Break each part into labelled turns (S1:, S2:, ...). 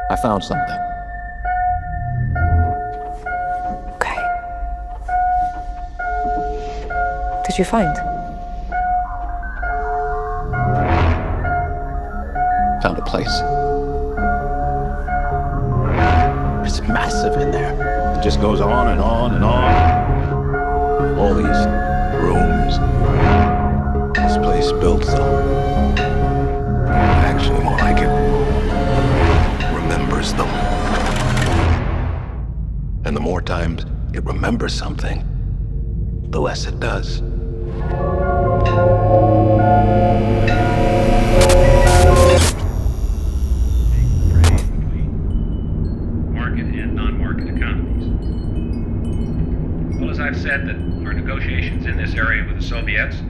S1: I found something.
S2: Okay. What did you find?
S1: Found a place. It's massive in there. It just goes on and on and on. All these rooms. This place built them. Actually, more like it remembers them. And the more times it remembers something, the less it does.
S3: Market and non-market economies. Well, as I've said, that our negotiations in this area with the Soviets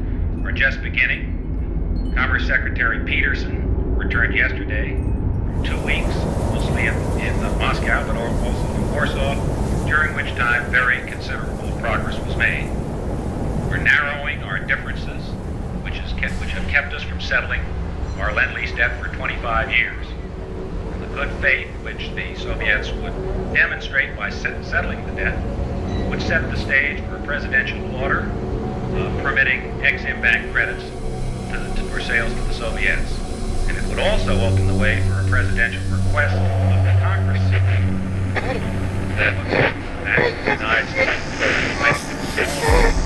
S3: are just beginning. Commerce Secretary Peterson returned yesterday from 2 weeks, mostly in Moscow, but also from Warsaw, during which time very considerable progress was made. We're narrowing our differences, which have kept us from settling our Lend-Lease debt for 25 years. And the good faith which the Soviets would demonstrate by settling the debt would set the stage for a presidential order permitting Exim Bank credits for sales to the Soviets. And it would also open the way for a presidential request of the Congress that would act the United States.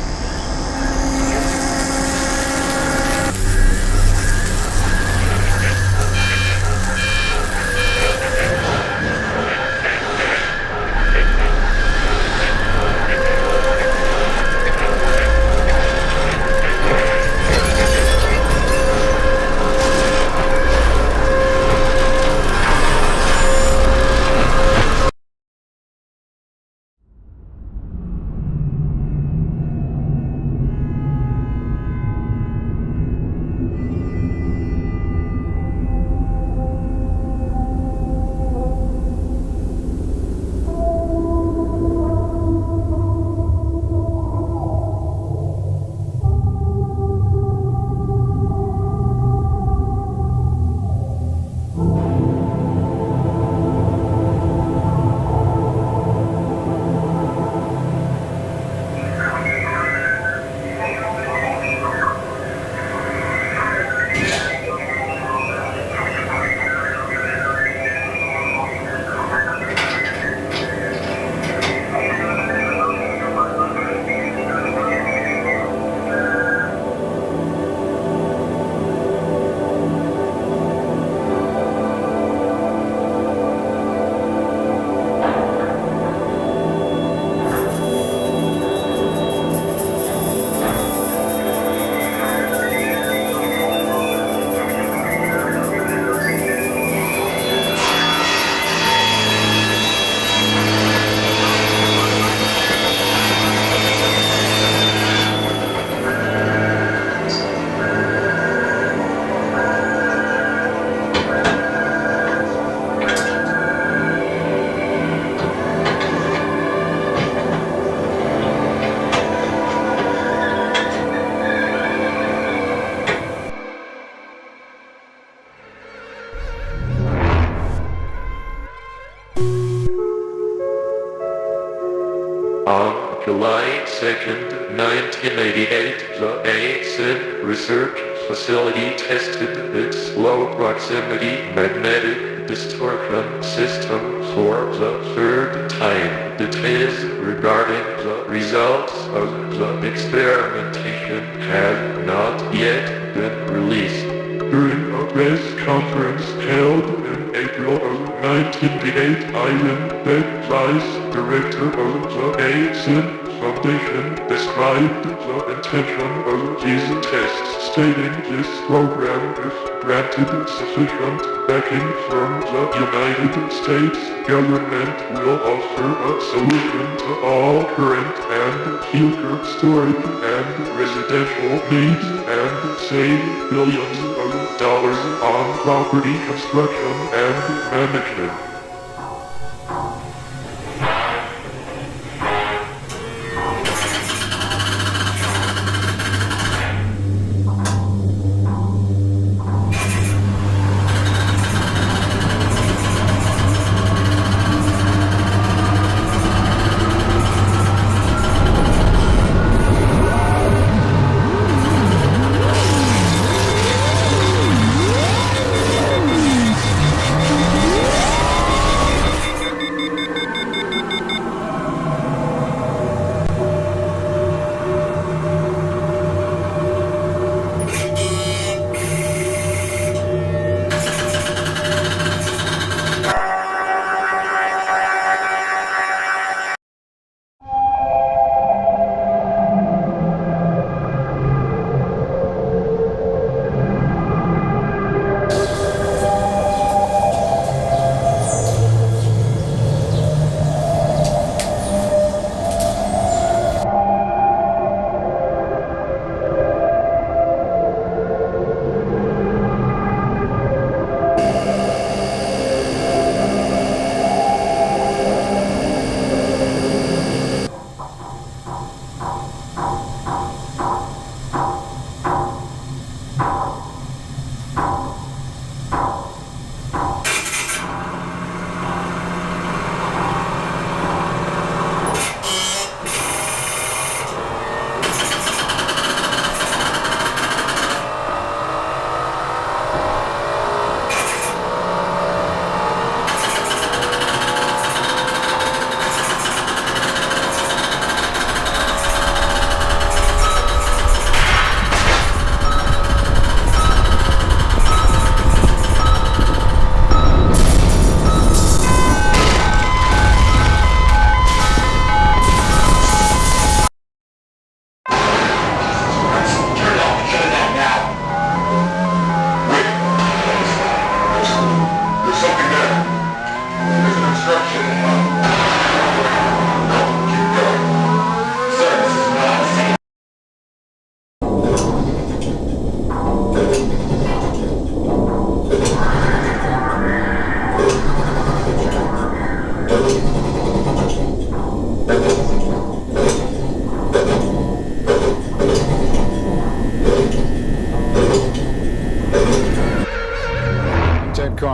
S4: On July 2nd, 1988, the ASIN research facility tested its low-proximity magnetic distortion system for the third time. Details regarding the results of the experimentation have not yet been released. During a press conference held in April of 1988, Ivan Beck, Vice Director of the ASIN Foundation, described the intention of these tests, stating this program, if granted sufficient backing from the United States government, will offer a solution to all current and future storage and residential needs and save billions of dollars on property construction and management.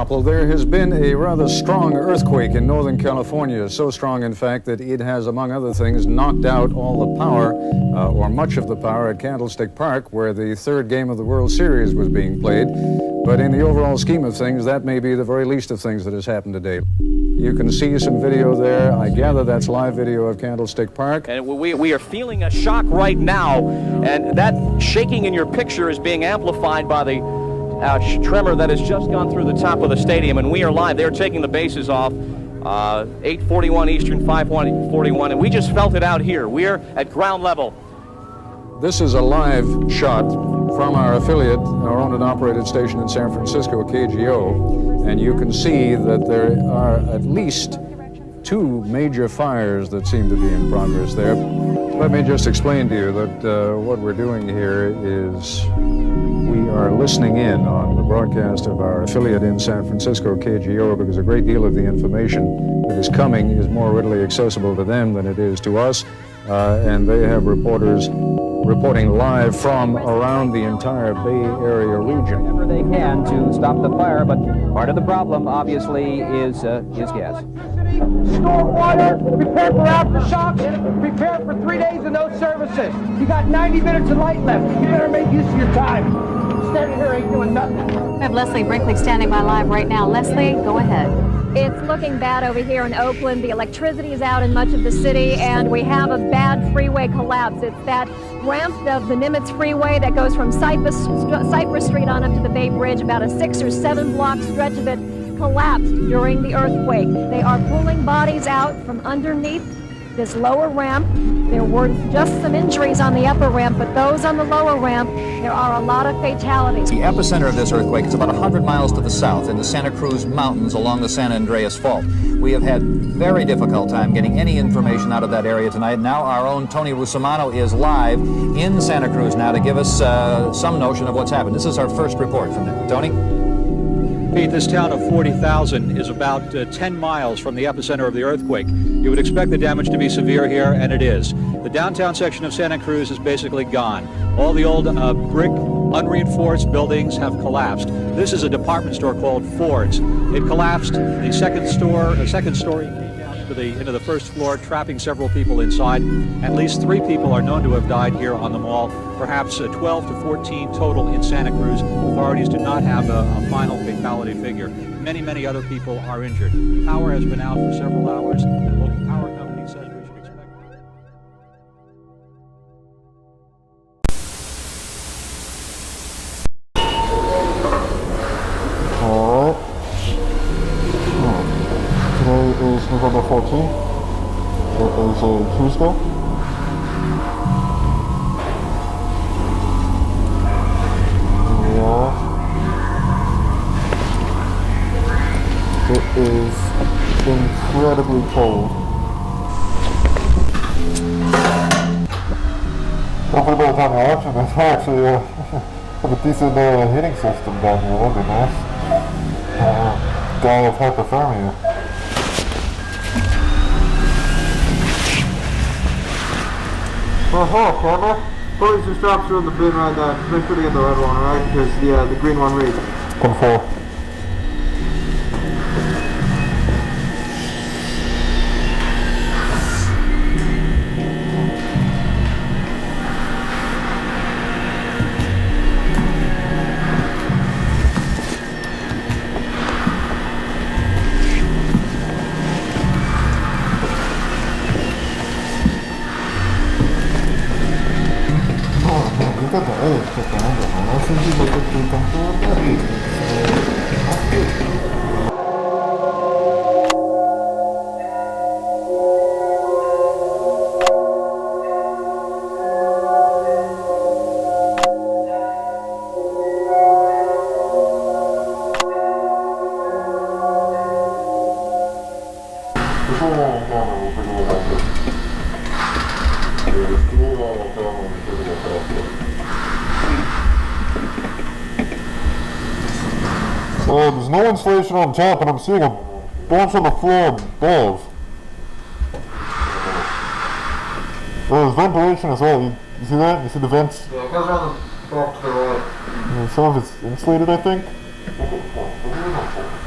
S5: Well, there has been a rather strong earthquake in Northern California, so strong, in fact, that it has, among other things, knocked out all the power, or much of the power, at Candlestick Park, where the third game of the World Series was being played. But in the overall scheme of things, that may be the very least of things that has happened today. You can see some video there. I gather that's live video of Candlestick Park.
S6: And we are feeling a shock right now, and that shaking in your picture is being amplified by the tremor that has just gone through the top of the stadium, and we are live. They're taking the bases off, 8:41 Eastern, 5:41, and we just felt it out here. We're at ground level.
S5: This is a live shot from our affiliate, our owned and operated station in San Francisco, KGO, and you can see that there are at least 2 major fires that seem to be in progress there. Let me just explain to you that what we're doing here is we are listening in on the broadcast of our affiliate in San Francisco, KGO, because a great deal of the information that is coming is more readily accessible to them than it is to us, and they have reporters reporting live from around the entire Bay Area region.
S7: Whatever they can to stop the fire, but part of the problem, obviously, is gas.
S8: Store water, prepare for aftershocks, prepare for 3 days of no services. You got 90 minutes of light left. You better make use of your time. Standing here ain't doing nothing.
S9: We have Leslie Brinkley standing by live right now. Leslie, go ahead.
S10: It's looking bad over here in Oakland. The electricity is out in much of the city, and we have a bad freeway collapse. It's that ramp of the Nimitz Freeway that goes from Cypress Street on up to the Bay Bridge. About a 6 or 7 block stretch of it collapsed during the earthquake. They are pulling bodies out from underneath this lower ramp. There were just some injuries on the upper ramp, but those on the lower ramp, there are a lot of fatalities.
S11: The epicenter of this earthquake is about 100 miles to the south in the Santa Cruz Mountains along the San Andreas Fault. We have had very difficult time getting any information out of that area tonight. Now our own Tony Rusomano is live in Santa Cruz now to give us some notion of what's happened. This is our first report from there. Tony?
S12: Pete, this town of 40,000 is about 10 miles from the epicenter of the earthquake. You would expect the damage to be severe here, and it is. The downtown section of Santa Cruz is basically gone. All the old brick, unreinforced buildings have collapsed. This is a department store called Ford's. It collapsed. The second story came down into the first floor, trapping several people inside. At least 3 people are known to have died here on the mall, perhaps 12 to 14 total in Santa Cruz. Authorities do not have a final fatality figure. Many, many other people are injured. Power has been out for several hours. The local power company says we should expect...
S13: Alright. Today is November 14th. It is a Tuesday. It is incredibly cold. Hopefully by the time you're watching this, I actually have a decent heating system down here. That'd be nice. Die of hypothermia. Oh, hello, camera. Put your straps are in the bin right there. Make sure to get the red one, alright? Because the green one reads. 10-4. There's no insulation on top, and I'm seeing a bunch on the floor above. There's ventilation as well. You see that? You see the vents? Yeah, it goes around the back to the right. Some of it's insulated, I think.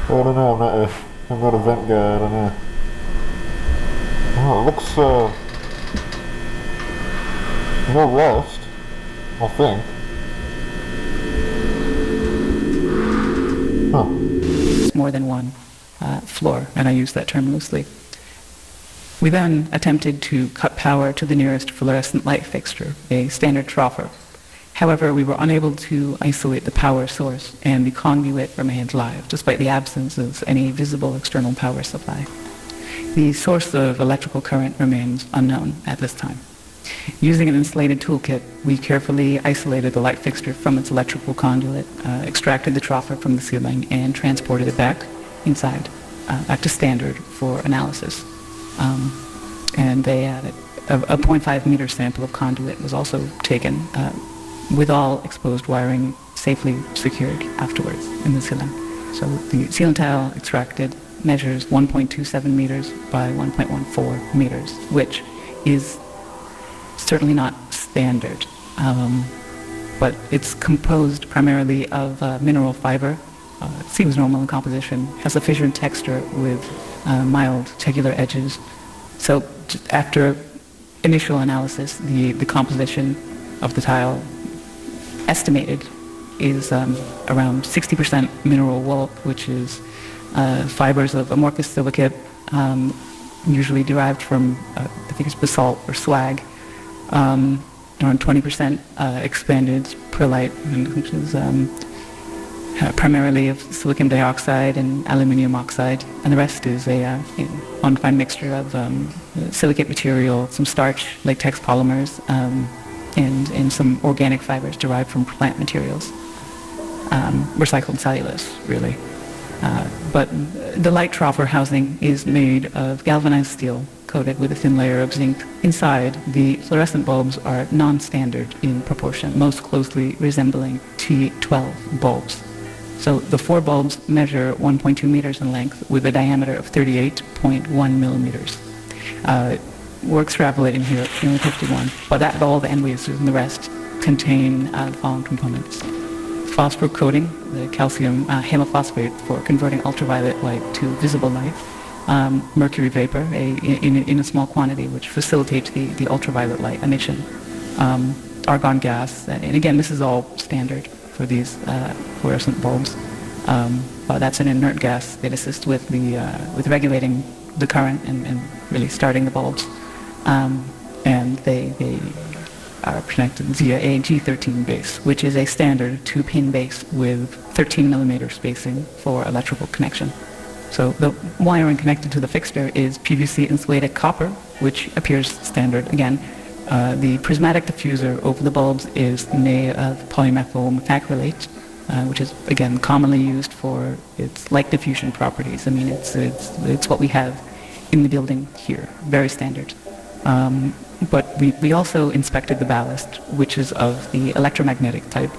S13: I don't know, I'm not a vent guy, I don't know. Oh, it looks, no rust, I think. Huh.
S14: More than one floor, and I use that term loosely. We then attempted to cut power to the nearest fluorescent light fixture, a standard troffer. However, we were unable to isolate the power source, and the conduit remained live, despite the absence of any visible external power supply. The source of electrical current remains unknown at this time. Using an insulated toolkit, we carefully isolated the light fixture from its electrical conduit, extracted the troffer from the ceiling, and transported it back inside, back to standard for analysis. And they added a 0.5 meter sample of conduit was also taken, with all exposed wiring safely secured afterwards in the ceiling. So the ceiling tile extracted measures 1.27 meters by 1.14 meters, which is certainly not standard, but it's composed primarily of mineral fiber. It seems normal in composition, has a fissured texture with mild tegular edges. So just after initial analysis, the composition of the tile estimated is around 60% mineral wool, which is fibers of amorphous silicate, usually derived from, I think it's basalt or slag, around 20% expanded perlite, which is primarily of silicon dioxide and aluminium oxide, and the rest is a undefined mixture of silicate material, some starch, latex polymers, and some organic fibers derived from plant materials, recycled cellulose, really. But the light troffer housing is made of galvanized steel coated with a thin layer of zinc. Inside, the fluorescent bulbs are non-standard in proportion, most closely resembling T12 bulbs. So the 4 bulbs measure 1.2 meters in length with a diameter of 38.1 millimeters. We're extrapolating here at 51, but that bulb and wheezers and the rest contain the following components. Phosphor coating, the calcium hemiphosphate for converting ultraviolet light to visible light, mercury vapor in a small quantity which facilitates the ultraviolet light emission, argon gas, and again this is all standard for these fluorescent bulbs, but that's an inert gas that assists with regulating the current and really starting the bulbs, and they are connected via a G13 base, which is a standard 2-pin base with 13 millimeter spacing for electrical connection. So the wiring connected to the fixture is PVC insulated copper, which appears standard again. The prismatic diffuser over the bulbs is made of polymethyl methacrylate, which is again commonly used for its light diffusion properties. I mean, it's what we have in the building here, very standard. But we also inspected the ballast, which is of the electromagnetic type.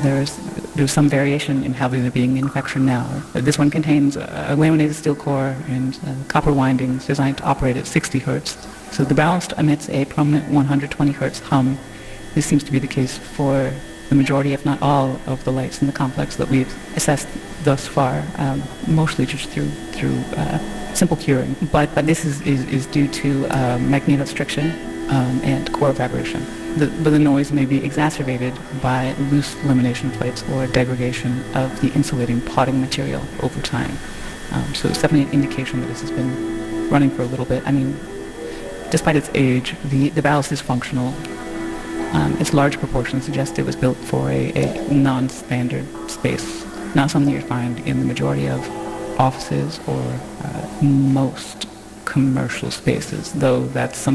S14: There's some variation in how they're being manufactured now. This one contains a laminated steel core and copper windings designed to operate at 60 hertz. So the ballast emits a prominent 120 hertz hum. This seems to be the case for the majority, if not all, of the lights in the complex that we've assessed thus far, mostly just through simple curing. But this is due to magnetostriction and core vibration. But the noise may be exacerbated by loose lamination plates or degradation of the insulating potting material over time. So it's definitely an indication that this has been running for a little bit. I mean, despite its age, the ballast is functional. Its large proportions suggest it was built for a non-standard space, not something you find in the majority of offices or most commercial spaces, though that's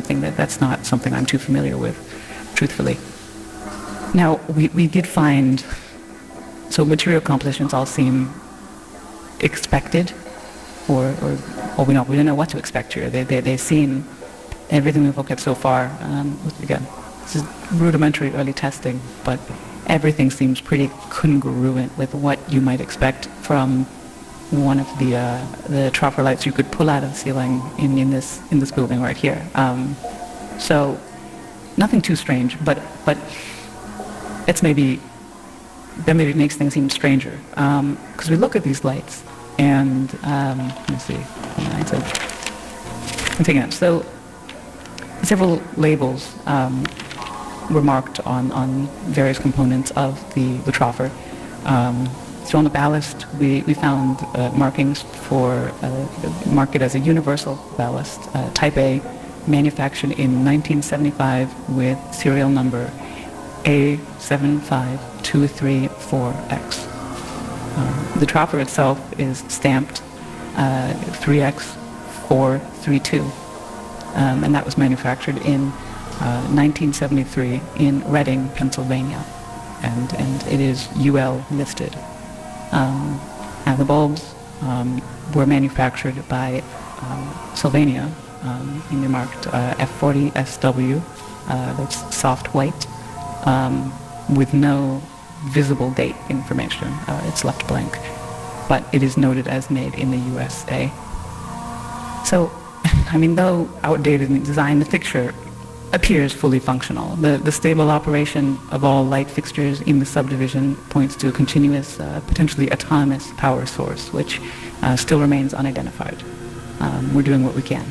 S14: not something I'm too familiar with, truthfully. Now, we did find, so material compositions all seem expected, or we don't know what to expect here. They seem, everything we've looked at so far, again, this is rudimentary early testing, but everything seems pretty congruent with what you might expect from one of the troffer lights you could pull out of the ceiling in this building right here. So nothing too strange, but it's maybe that maybe makes things even stranger. Because we look at these lights, and let me see. I'm taking it. So several labels were marked on various components of the troffer. So on the ballast, we found markings for mark it as a universal ballast, Type A, manufactured in 1975 with serial number A75234X. The troffer itself is stamped 3X432, and that was manufactured in 1973 in Reading, Pennsylvania, and it is UL listed. And the bulbs were manufactured by Sylvania, and they're marked F40SW, that's soft white, with no visible date information. It's left blank, but it is noted as made in the USA. So, I mean, though outdated in design, the fixture appears fully functional. The stable operation of all light fixtures in the subdivision points to a continuous, potentially autonomous power source, which still remains unidentified. We're doing what we can.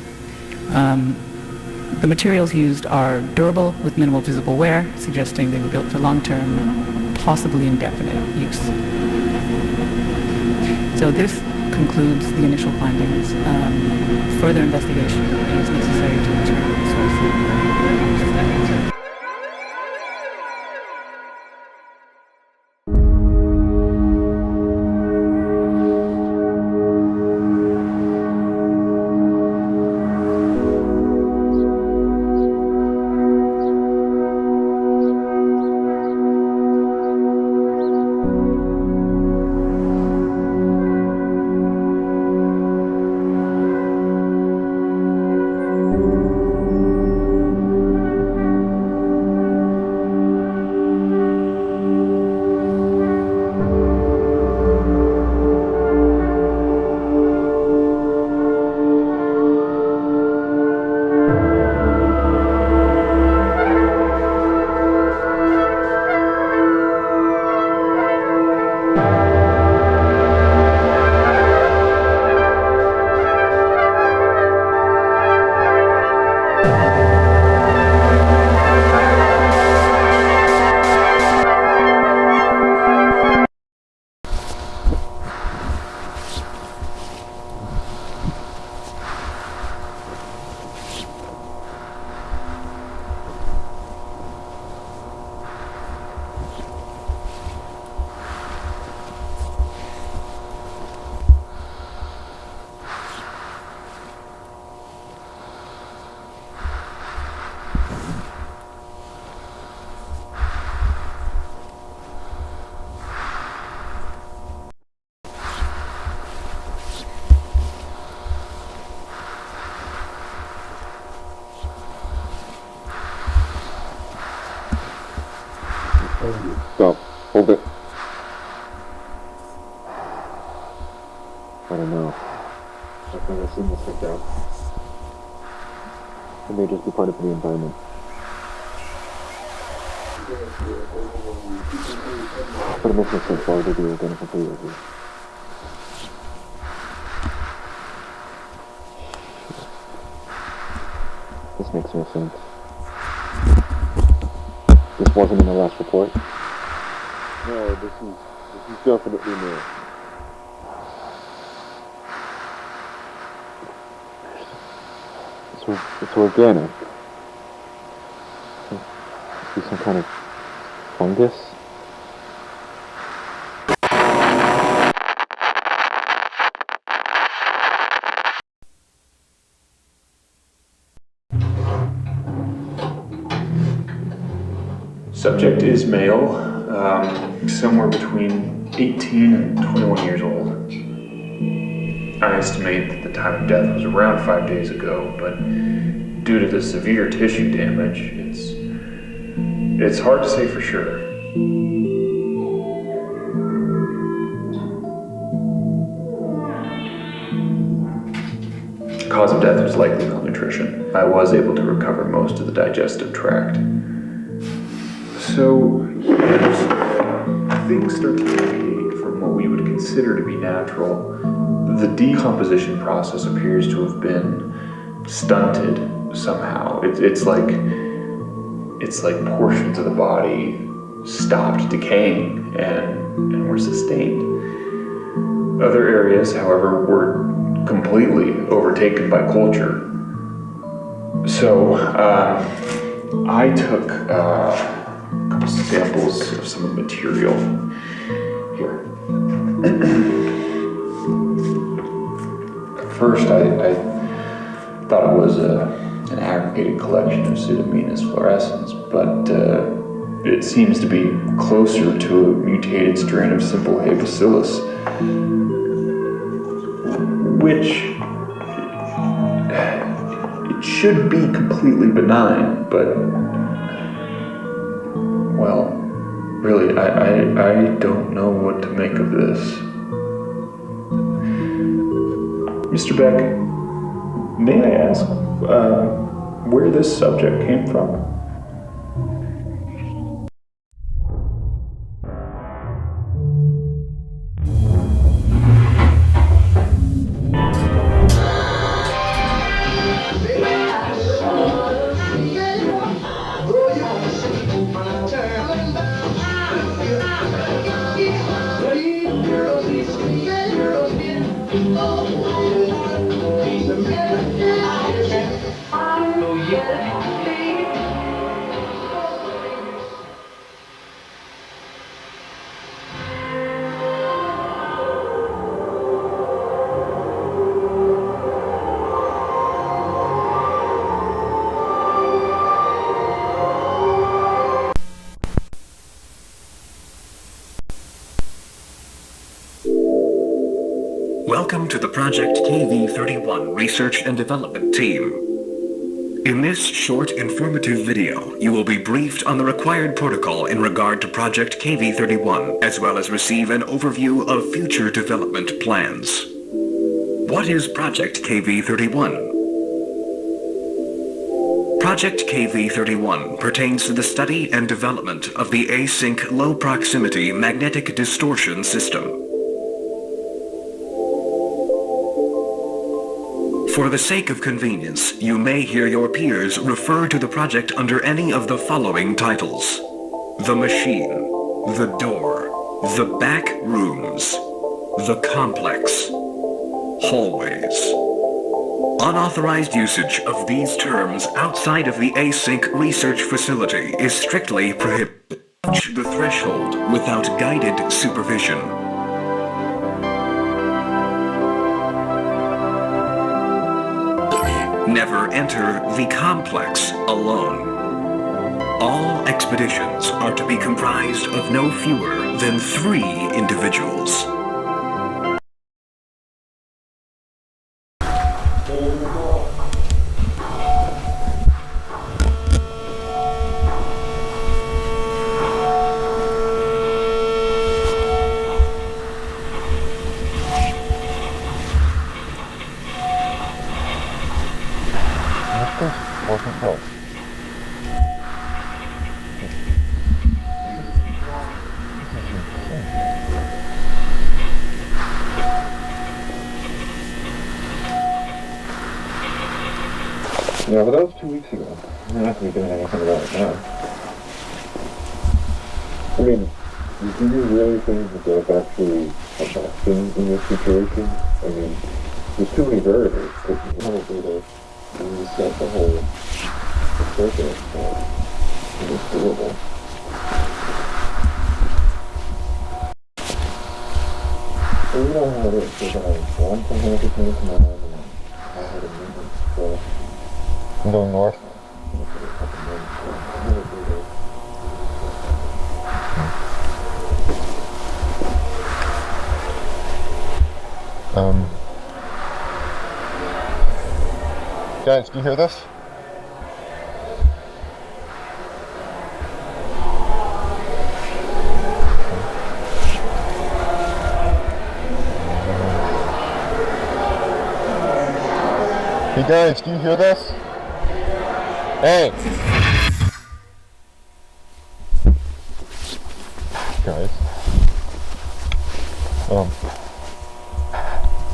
S14: The materials used are durable with minimal visible wear, suggesting they were built for long-term, possibly indefinite use. So this concludes the initial findings. Further investigation is necessary to determine the source of the
S13: Stop. Hold it. I don't know. I've never seen this like that. It may just be part of the environment. But it makes no sense. Why would they do identical videos here? This makes no sense. This wasn't in the last report? No, this is definitely new. It's organic. Must be some kind of fungus?
S15: Subject is male, somewhere between 18 and 21 years old. I estimate that the time of death was around 5 days ago, but due to the severe tissue damage, it's hard to say for sure. The cause of death was likely malnutrition. I was able to recover most of the digestive tract. So, things start to deviate from what we would consider to be natural, the decomposition process appears to have been stunted somehow. It's like portions of the body stopped decaying and were sustained. Other areas, however, were completely overtaken by culture. So I took a couple samples of some of the material here. At first, I thought it was an aggregated collection of Pseudomonas fluorescens, but it seems to be closer to a mutated strain of simple hay bacillus, which it should be completely benign, but, well, really, I don't know what to make of this. Mr. Beck, may I ask where this subject came from?
S16: Welcome to the Project KV-31 Research and Development Team. In this short, informative video, you will be briefed on the required protocol in regard to Project KV-31, as well as receive an overview of future development plans. What is Project KV-31? Project KV-31 pertains to the study and development of the async low-proximity magnetic distortion system. For the sake of convenience, you may hear your peers refer to the project under any of the following titles: The Machine, The Door, The Back Rooms, The Complex, Hallways. Unauthorized usage of these terms outside of the async research facility is strictly prohibited. Touch the threshold without guided supervision. Never enter the complex alone. All expeditions are to be comprised of no fewer than 3 individuals.
S13: Yeah, but that was 2 weeks ago. We're not going to be doing anything about it now. I mean, do you really think that that's actually a bad thing in this situation? I mean, there's too many variables. It's probably to reset the whole circuit, and it's doable. So you know how it is. There's one thing at the same time, and I had a movement, so I'm going north. Guys, do you hear this? Hey guys, do you hear this? Hey! Guys.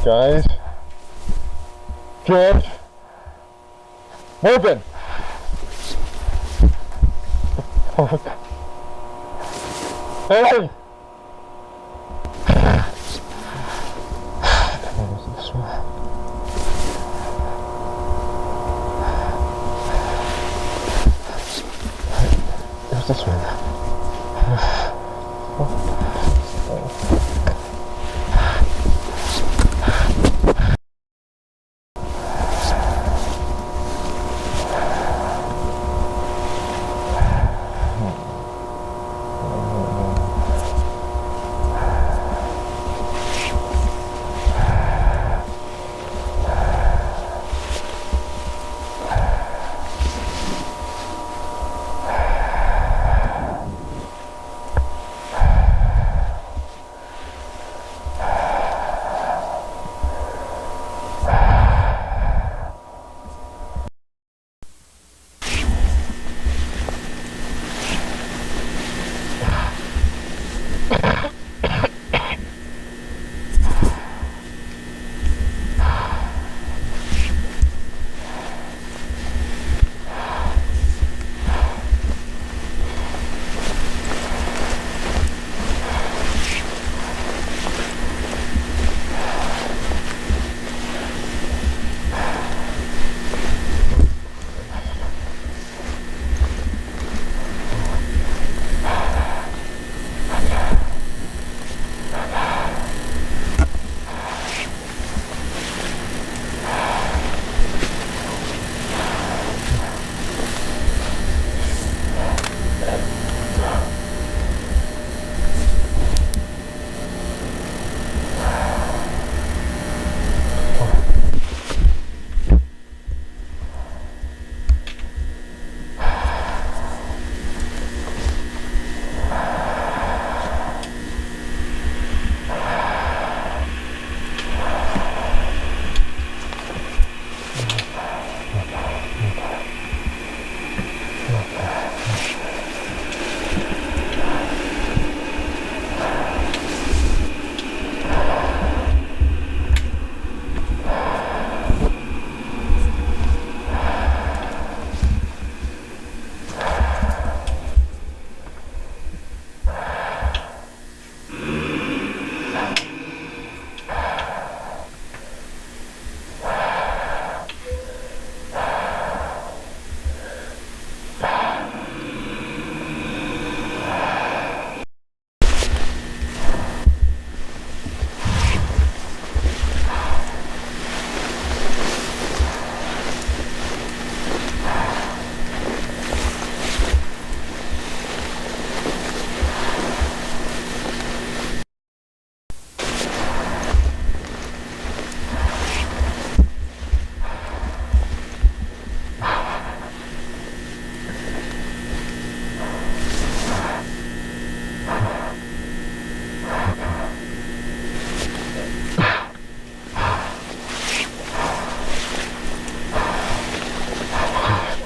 S13: Guys, George, open. Hey! There's this one.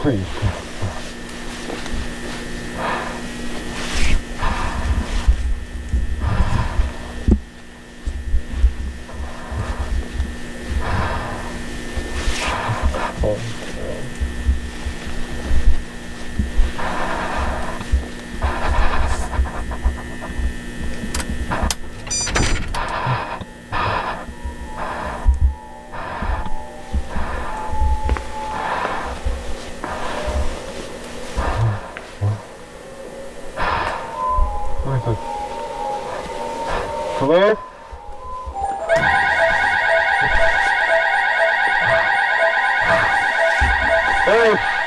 S13: Please. Hello? Hey!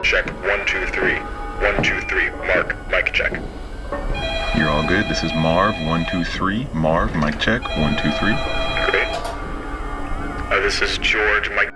S17: Check 1, 2, 3. 1, 2, 3. Mark. Mic check.
S18: You're all good. This is Marv. 1, 2, 3. Marv. Mic check. 1, 2, 3.
S17: Great. This is George. Mic.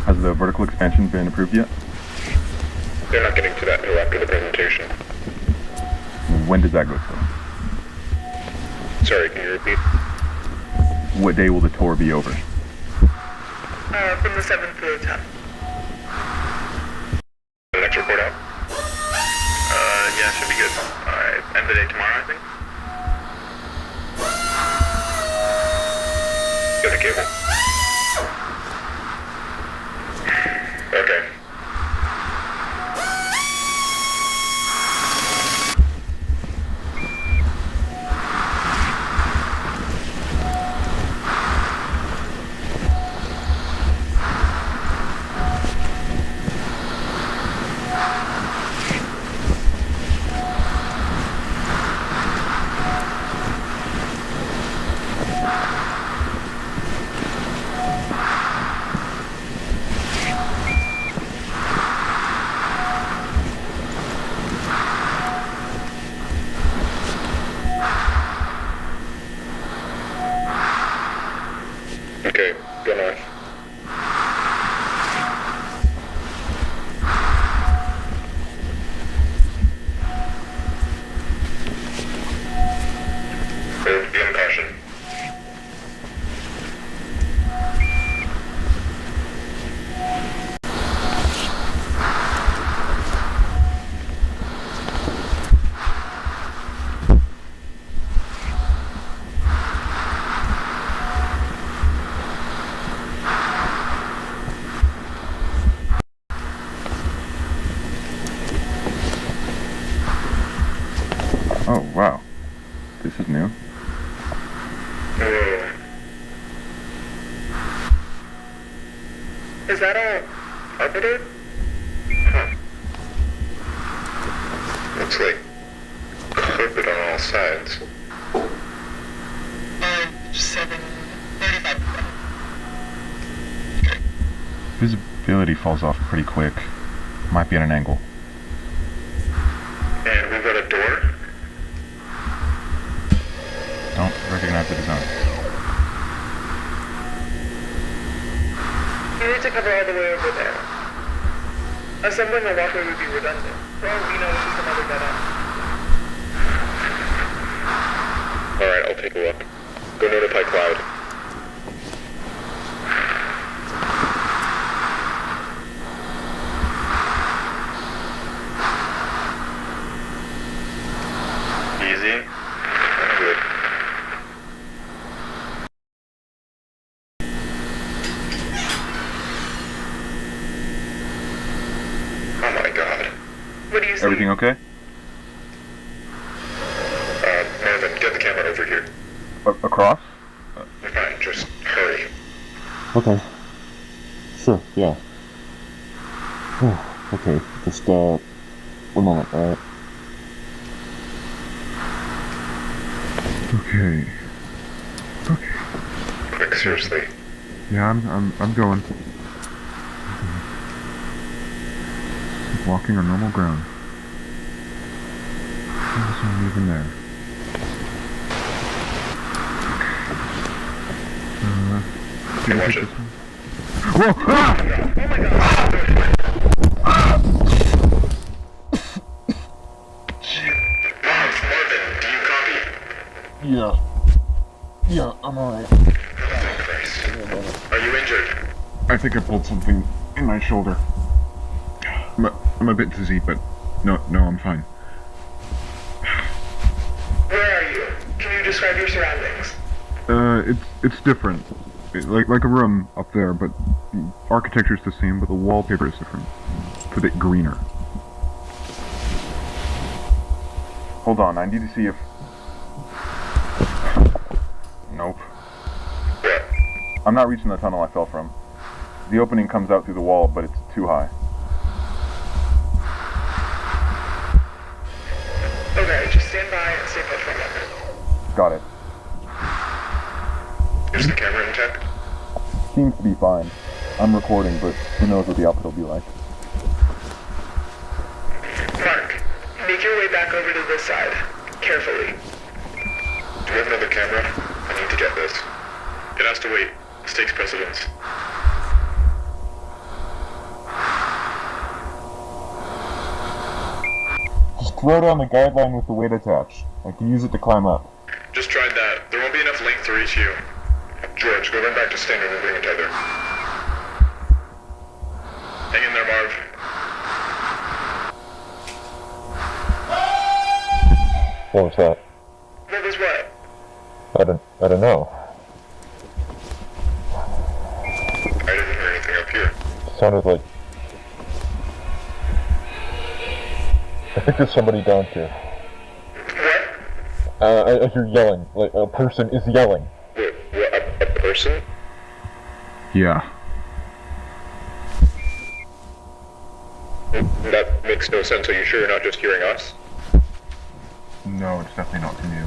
S18: Has the vertical expansion been approved yet?
S17: They're not getting to that until after the presentation.
S18: When does that go to?
S17: Sorry, can you repeat?
S18: What day will the tour be over?
S19: From the 7th to the 10th.
S17: The next report out?
S19: Yeah, should be good. Alright, and
S18: Oh, wow. This is new.
S19: Is that all carpeted? Huh.
S17: Looks like carpet on all sides.
S19: 7:35.
S18: Visibility falls off pretty quick. Might be at an angle.
S17: And we've got a door?
S18: Don't recognize the design.
S19: You need to cover all the way over there. Assembling a walkway would be redundant. For all we know, it's just another dead end.
S17: Alright, I'll take a look. Go notify Cloud. Easy. Good. Oh my god.
S19: What do you see?
S18: Everything okay?
S17: Marvin, get the camera over here.
S18: Across?
S17: Fine, just hurry.
S13: Okay. Sure, yeah. Okay, just, 1 moment, alright?
S18: Okay. Okay.
S17: Quick, seriously.
S18: Yeah, I'm going. Walking on normal ground. There's no even there.
S17: Okay, watch it.
S18: Whoa! Ah!
S19: Oh my god!
S17: Marvin, do you copy?
S13: Yeah, I'm alright.
S17: Oh, thank Christ. Are you injured?
S18: I think I pulled something in my shoulder. I'm a bit dizzy, but no, I'm fine.
S19: Where are you? Can you describe your surroundings?
S18: It's different. Like a room up there, but the architecture's the same, but the wallpaper is different. It's a bit greener. Hold on, I need to see if... Nope. I'm not reaching the tunnel I fell from. The opening comes out through the wall, but it's too high.
S19: Okay, just stand by and stay put for a moment.
S18: Got it.
S17: Is the camera intact?
S18: Seems to be fine. I'm recording, but who knows what the output will be like.
S19: Mark, make your way back over to this side. Carefully.
S17: Do we have another camera? I need to get this. It has to wait. This takes precedence.
S18: Just throw down the guideline with the weight attached. I can use it to climb up.
S17: Just tried that. There won't be enough length to reach you. George, go run back to standard and bring a tether. Hang in there, Marv.
S13: What was that?
S19: What was what?
S13: I don't know.
S17: I didn't hear anything up here.
S13: It sounded like... I think there's somebody down here.
S19: What?
S13: I hear yelling. Like, a person is yelling.
S17: Wait, what, a person?
S18: Yeah.
S17: That makes no sense. Are you sure you're not just hearing us?
S18: No, it's definitely not from you.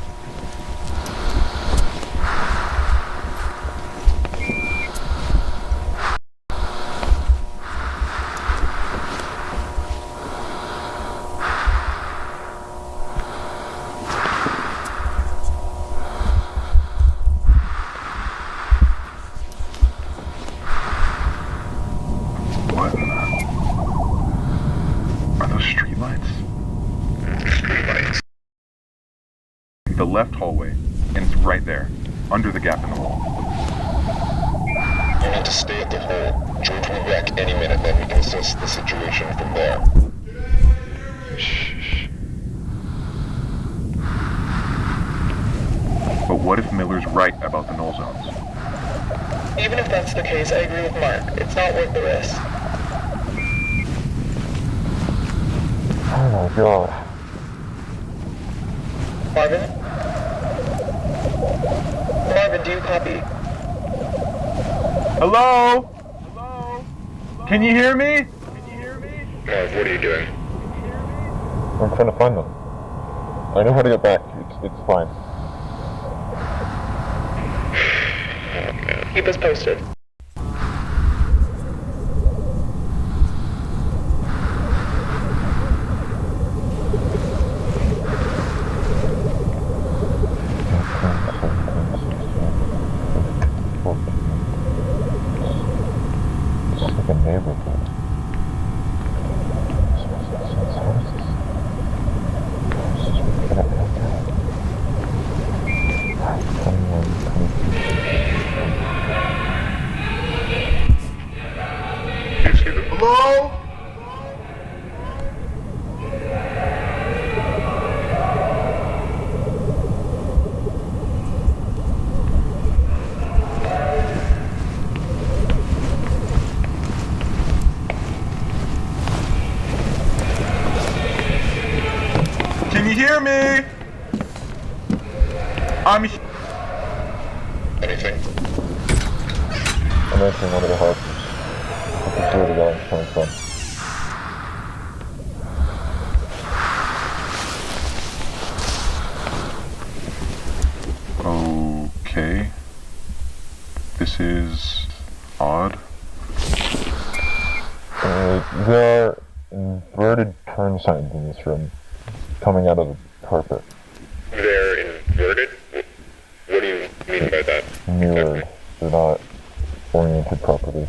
S18: What? Are those streetlights?
S17: Streetlights.
S18: The left hallway, and it's right there, under the gap in the wall.
S17: You need to stay at the hole. George will wreck any minute, then we can assess the situation from there. Shh.
S18: But what if Miller's right about the null zones?
S19: Even if that's the case, I agree with Mark. It's not worth the risk.
S13: Oh my god.
S19: Marvin? Marvin, do you copy?
S17: Hello? Can you hear me?
S13: Marv, what are you doing? I'm trying to find them. I know how to get back. It's fine.
S19: Keep us posted.
S13: It's like a neighborhood.
S17: Hello? Can you hear me?
S13: Anything? I'm entering one of the houses. I can see where the yelling's coming from.
S18: Okay. This is odd.
S13: There are inverted turn signs in this room, coming out of the carpet.
S17: They're inverted? What do you mean by that?
S13: Mirrored. They're not oriented properly.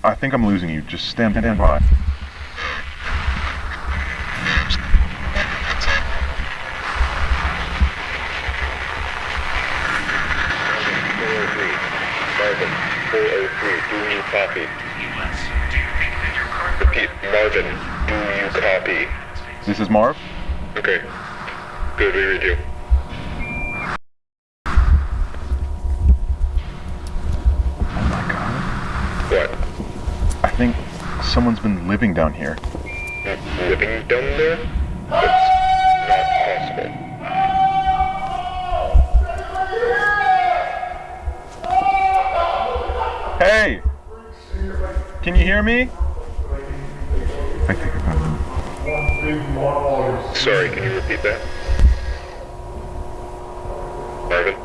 S18: I think I'm losing you. Just stand by.
S17: Marvin, 403, do you copy? Repeat, Marvin, do you copy?
S18: This is Marv?
S17: Okay. Good, we read you. What?
S18: I think someone's been living down here.
S17: Living down there? That's not possible.
S18: Hey! Can you hear me? I think I got him.
S17: Sorry, can you repeat that? Marvin?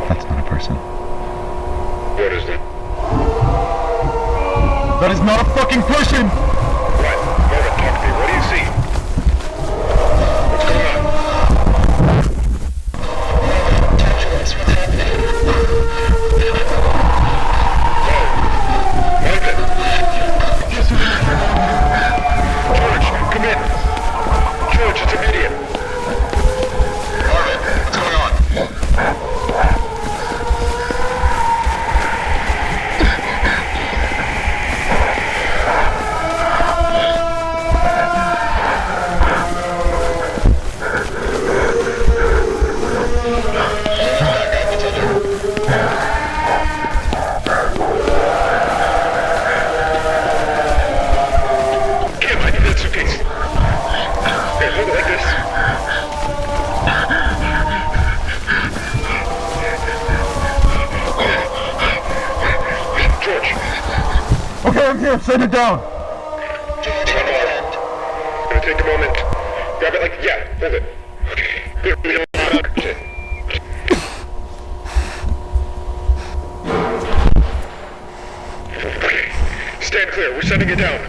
S18: That's not a person.
S17: What is it?
S18: That is not a fucking person!
S17: What? Marvin, talk to me. What do you see? What's going on? George, come in. George, it's immediate. Marvin, what's going on?
S18: Okay, I'm here. Send it down.
S17: It's gonna take a moment. Grab it like, yeah, hold it. Okay. Okay. Stand clear. We're sending it down.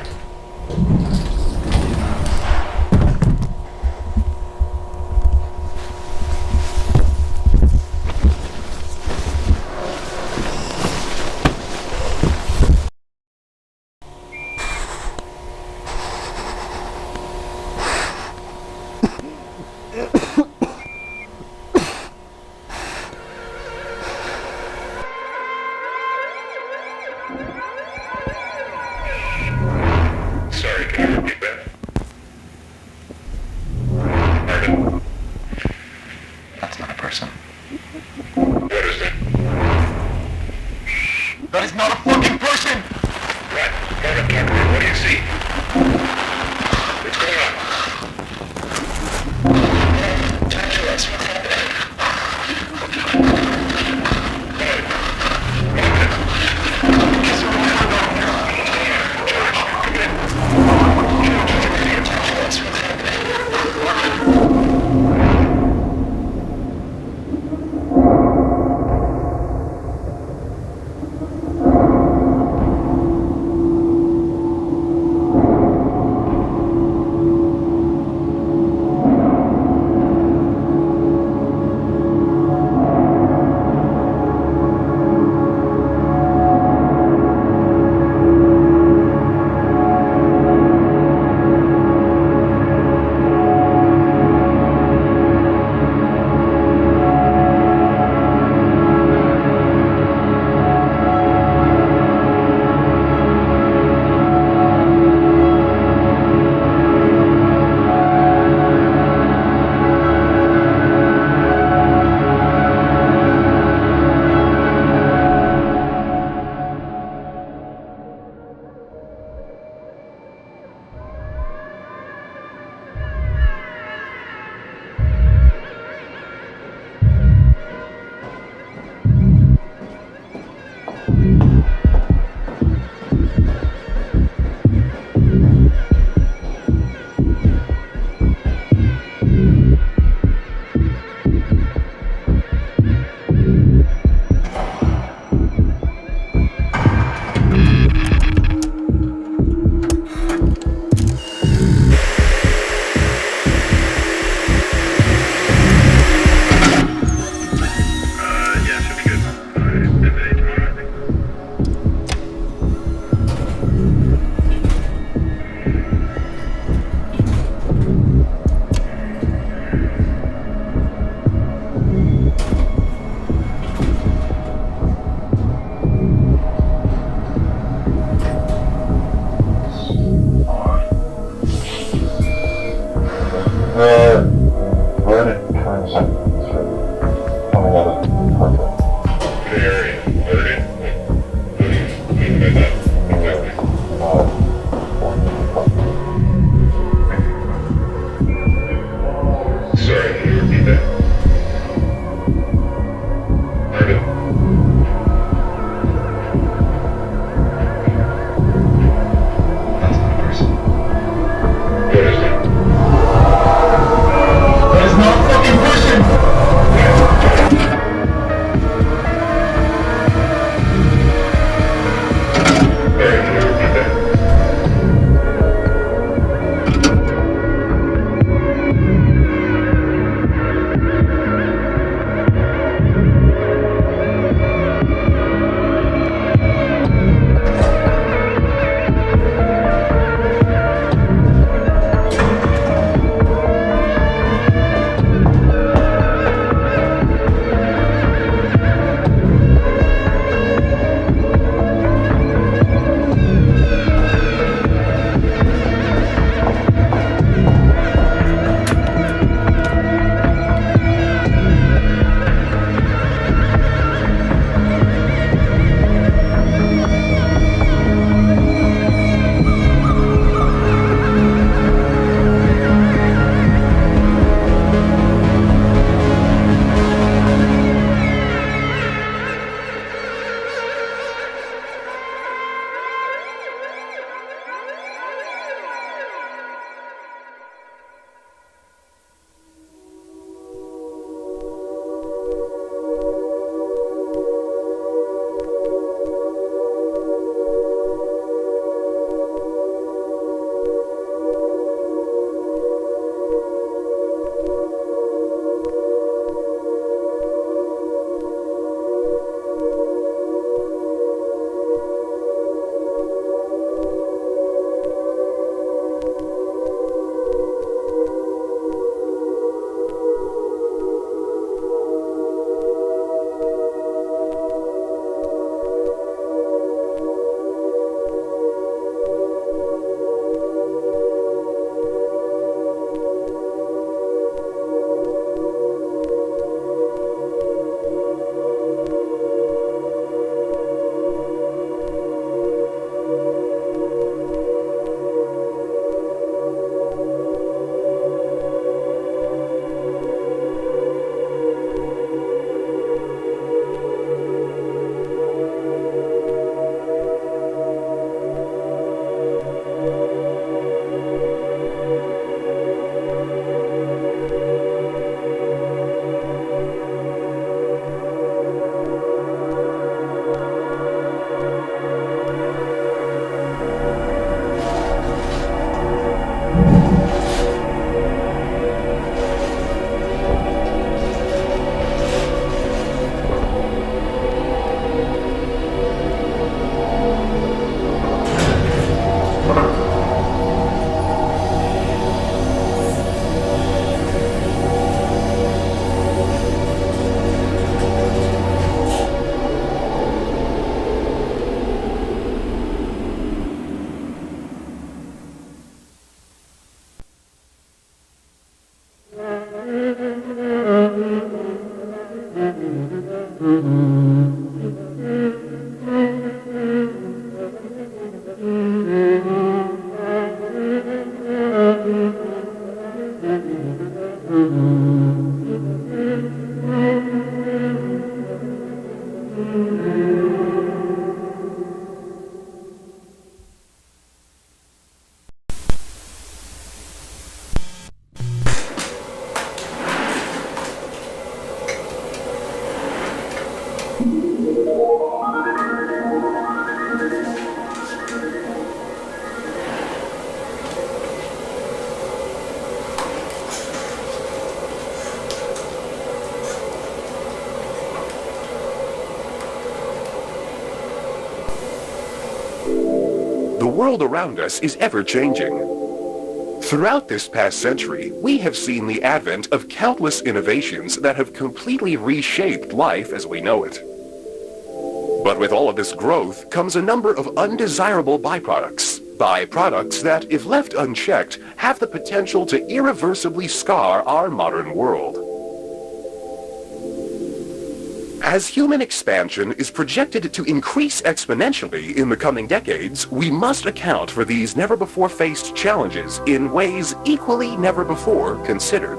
S20: world around us is ever-changing. Throughout this past century, we have seen the advent of countless innovations that have completely reshaped life as we know it. But with all of this growth comes a number of undesirable byproducts. Byproducts that, if left unchecked, have the potential to irreversibly scar our modern world. As human expansion is projected to increase exponentially in the coming decades, we must account for these never-before-faced challenges in ways equally never-before considered.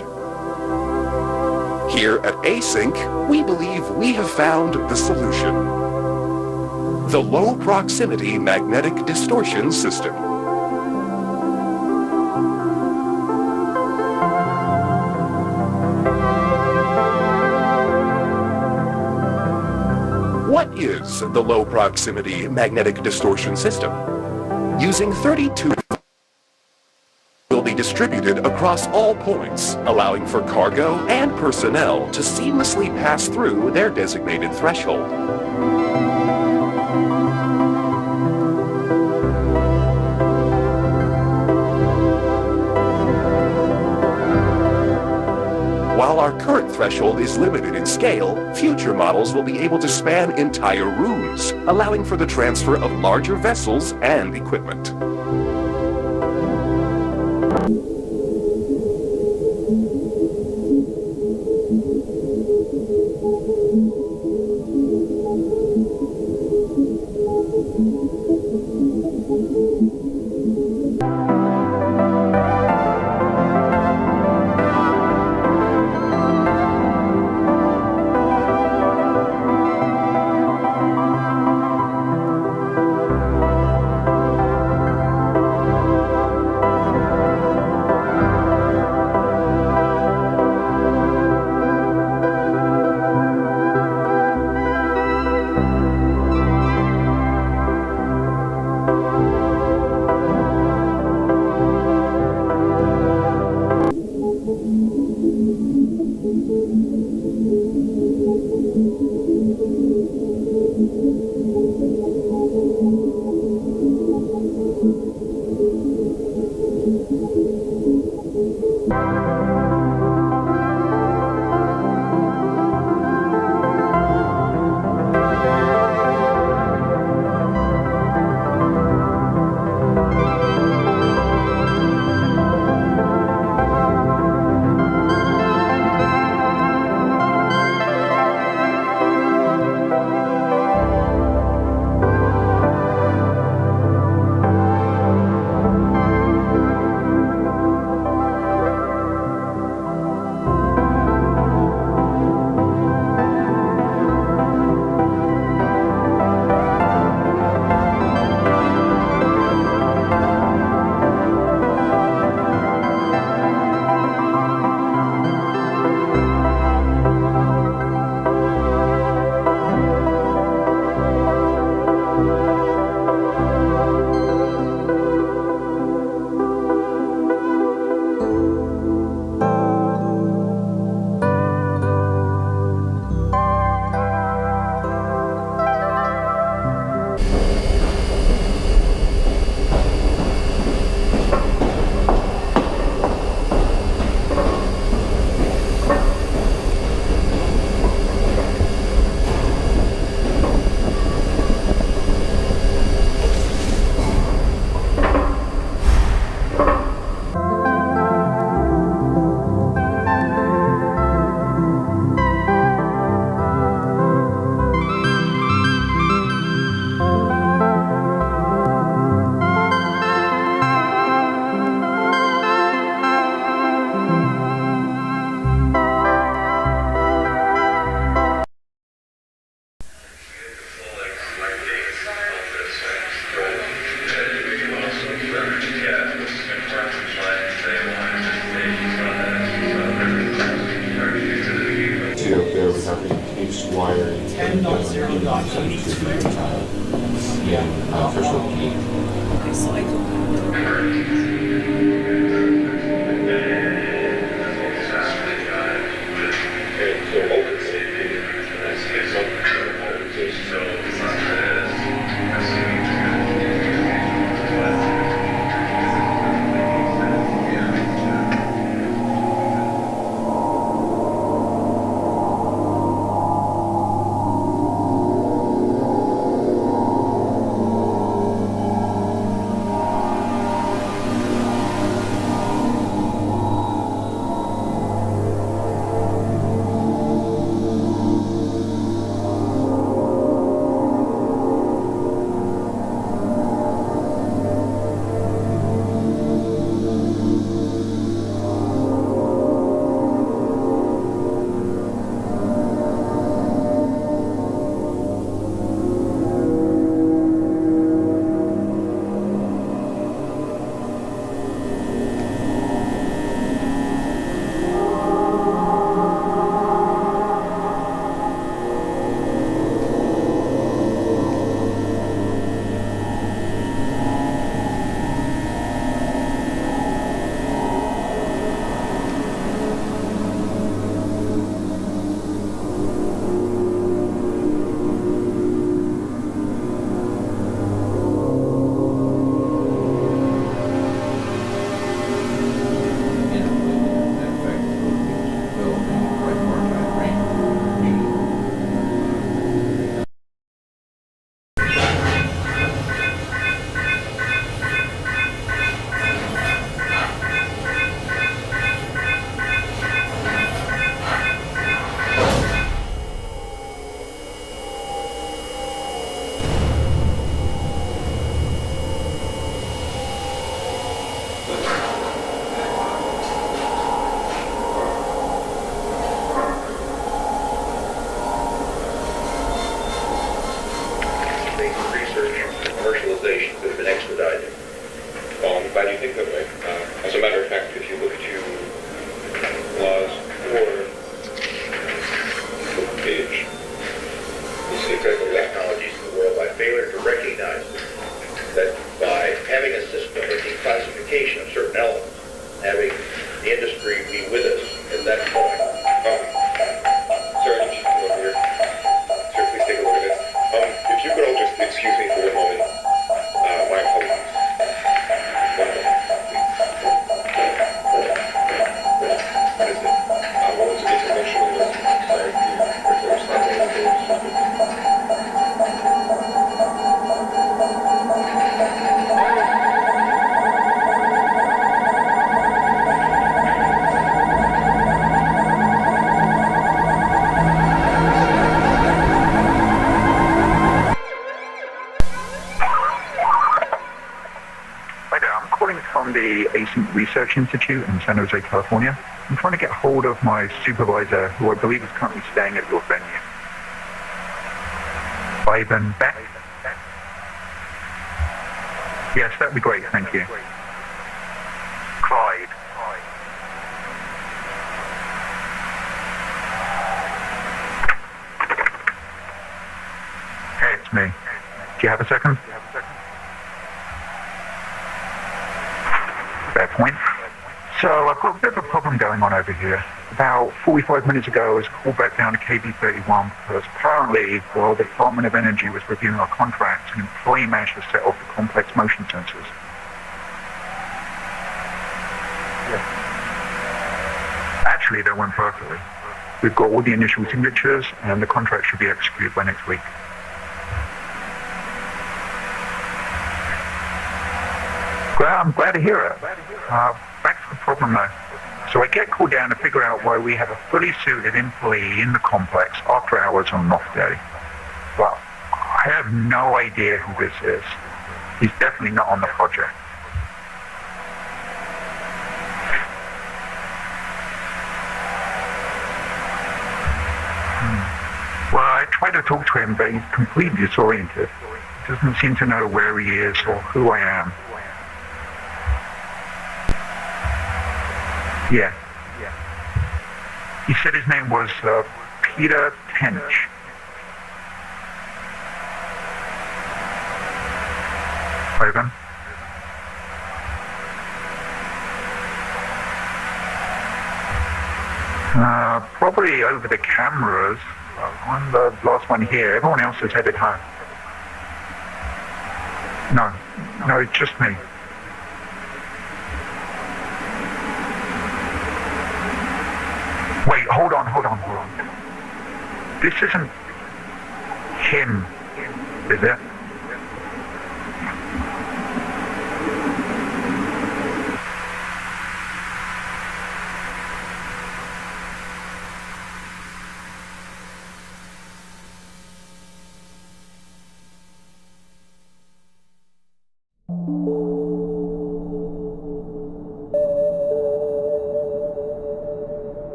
S20: Here at Async, we believe we have found the solution. The Low Proximity Magnetic Distortion System. What is the Low Proximity Magnetic Distortion System? Using 32 will be distributed across all points, allowing for cargo and personnel to seamlessly pass through their designated threshold. While our current threshold is limited in scale, future models will be able to span entire rooms, allowing for the transfer of larger vessels and equipment.
S17: that way. As a matter of fact, if you look at clause 4, page, you see exactly that. Technologies in the world by failure to recognize that by having a system of declassification of certain elements, having the industry be with us at that point. Sergeant, come over here. Sir, please take a look at this. If you could all just excuse me for a moment. My apologies. One moment, please. What is it? Well, it's emotional. Sorry, there's something that
S21: from the ACENT Research Institute in San Jose, California. I'm trying to get hold of my supervisor, who I believe is currently staying at your venue. Ivan Beck? Yes, that'd be great, thank you. Clyde. Hey, it's me. Do you have a second? Fair point. So I've got a bit of a problem going on over here. About 45 minutes ago, I was called back down to KB31 because apparently, while the Department of Energy was reviewing our contracts, an employee managed to set off the complex motion sensors. Yeah. Actually, that went perfectly. We've got all the initial signatures, and the contract should be executed by next week. Well, I'm glad to hear it. Back to the problem though. So I get called down to figure out why we have a fully suited employee in the complex after hours on an off day. Well, I have no idea who this is. He's definitely not on the project. Well, I try to talk to him, but he's completely disoriented. He doesn't seem to know where he is or who I am. Yeah. He said his name was Peter Tench. Ivan? Probably over the cameras. I'm the last one here. Everyone else is headed home. No, it's just me. Wait, hold on. This isn't him, is it?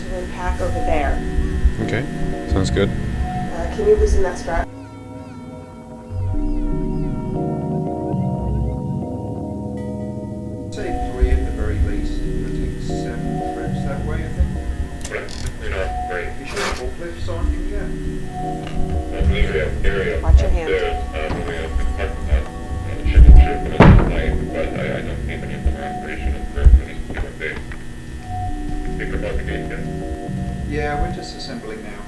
S2: to unpack over there.
S22: Okay, sounds good.
S2: Can you loosen that strap?
S23: Say 3 at the very least. It would take 7 trips that way, I think.
S17: Great.
S23: You sure forklifts on you yet?
S2: Watch your hand.
S23: Yeah, we're just assembling now.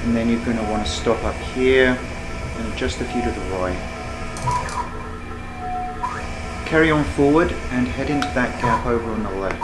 S23: And then you're going to want to stop up here and adjust a few to the right. Carry on forward and head into that gap over on the left.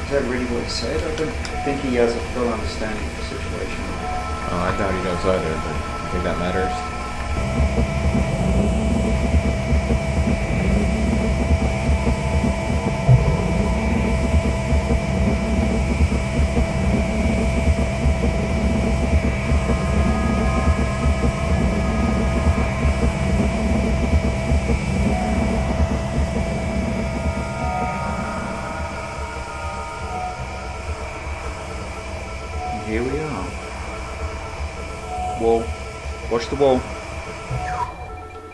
S23: Is that really what he said? I don't think he has a full understanding of the situation.
S22: Oh, I doubt he does either, but I think that matters.
S23: Here we are. Wall. Watch the wall.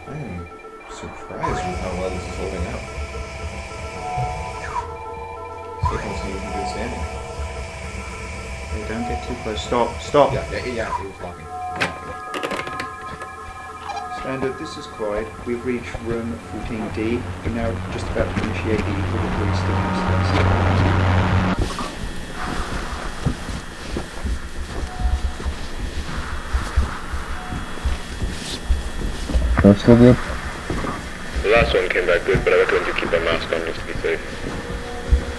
S22: I am surprised with how well this is holding up. Signals seem to be good standing.
S23: Hey, don't get too close. Stop. Stop.
S22: Yeah, it was locking.
S23: Standard, this is Clyde. We've reached room 14D. We're now just about to initiate the equilibrium stimulus test.
S13: That's still good?
S17: The last one came back good, but I recommend you keep a mask on just to be safe.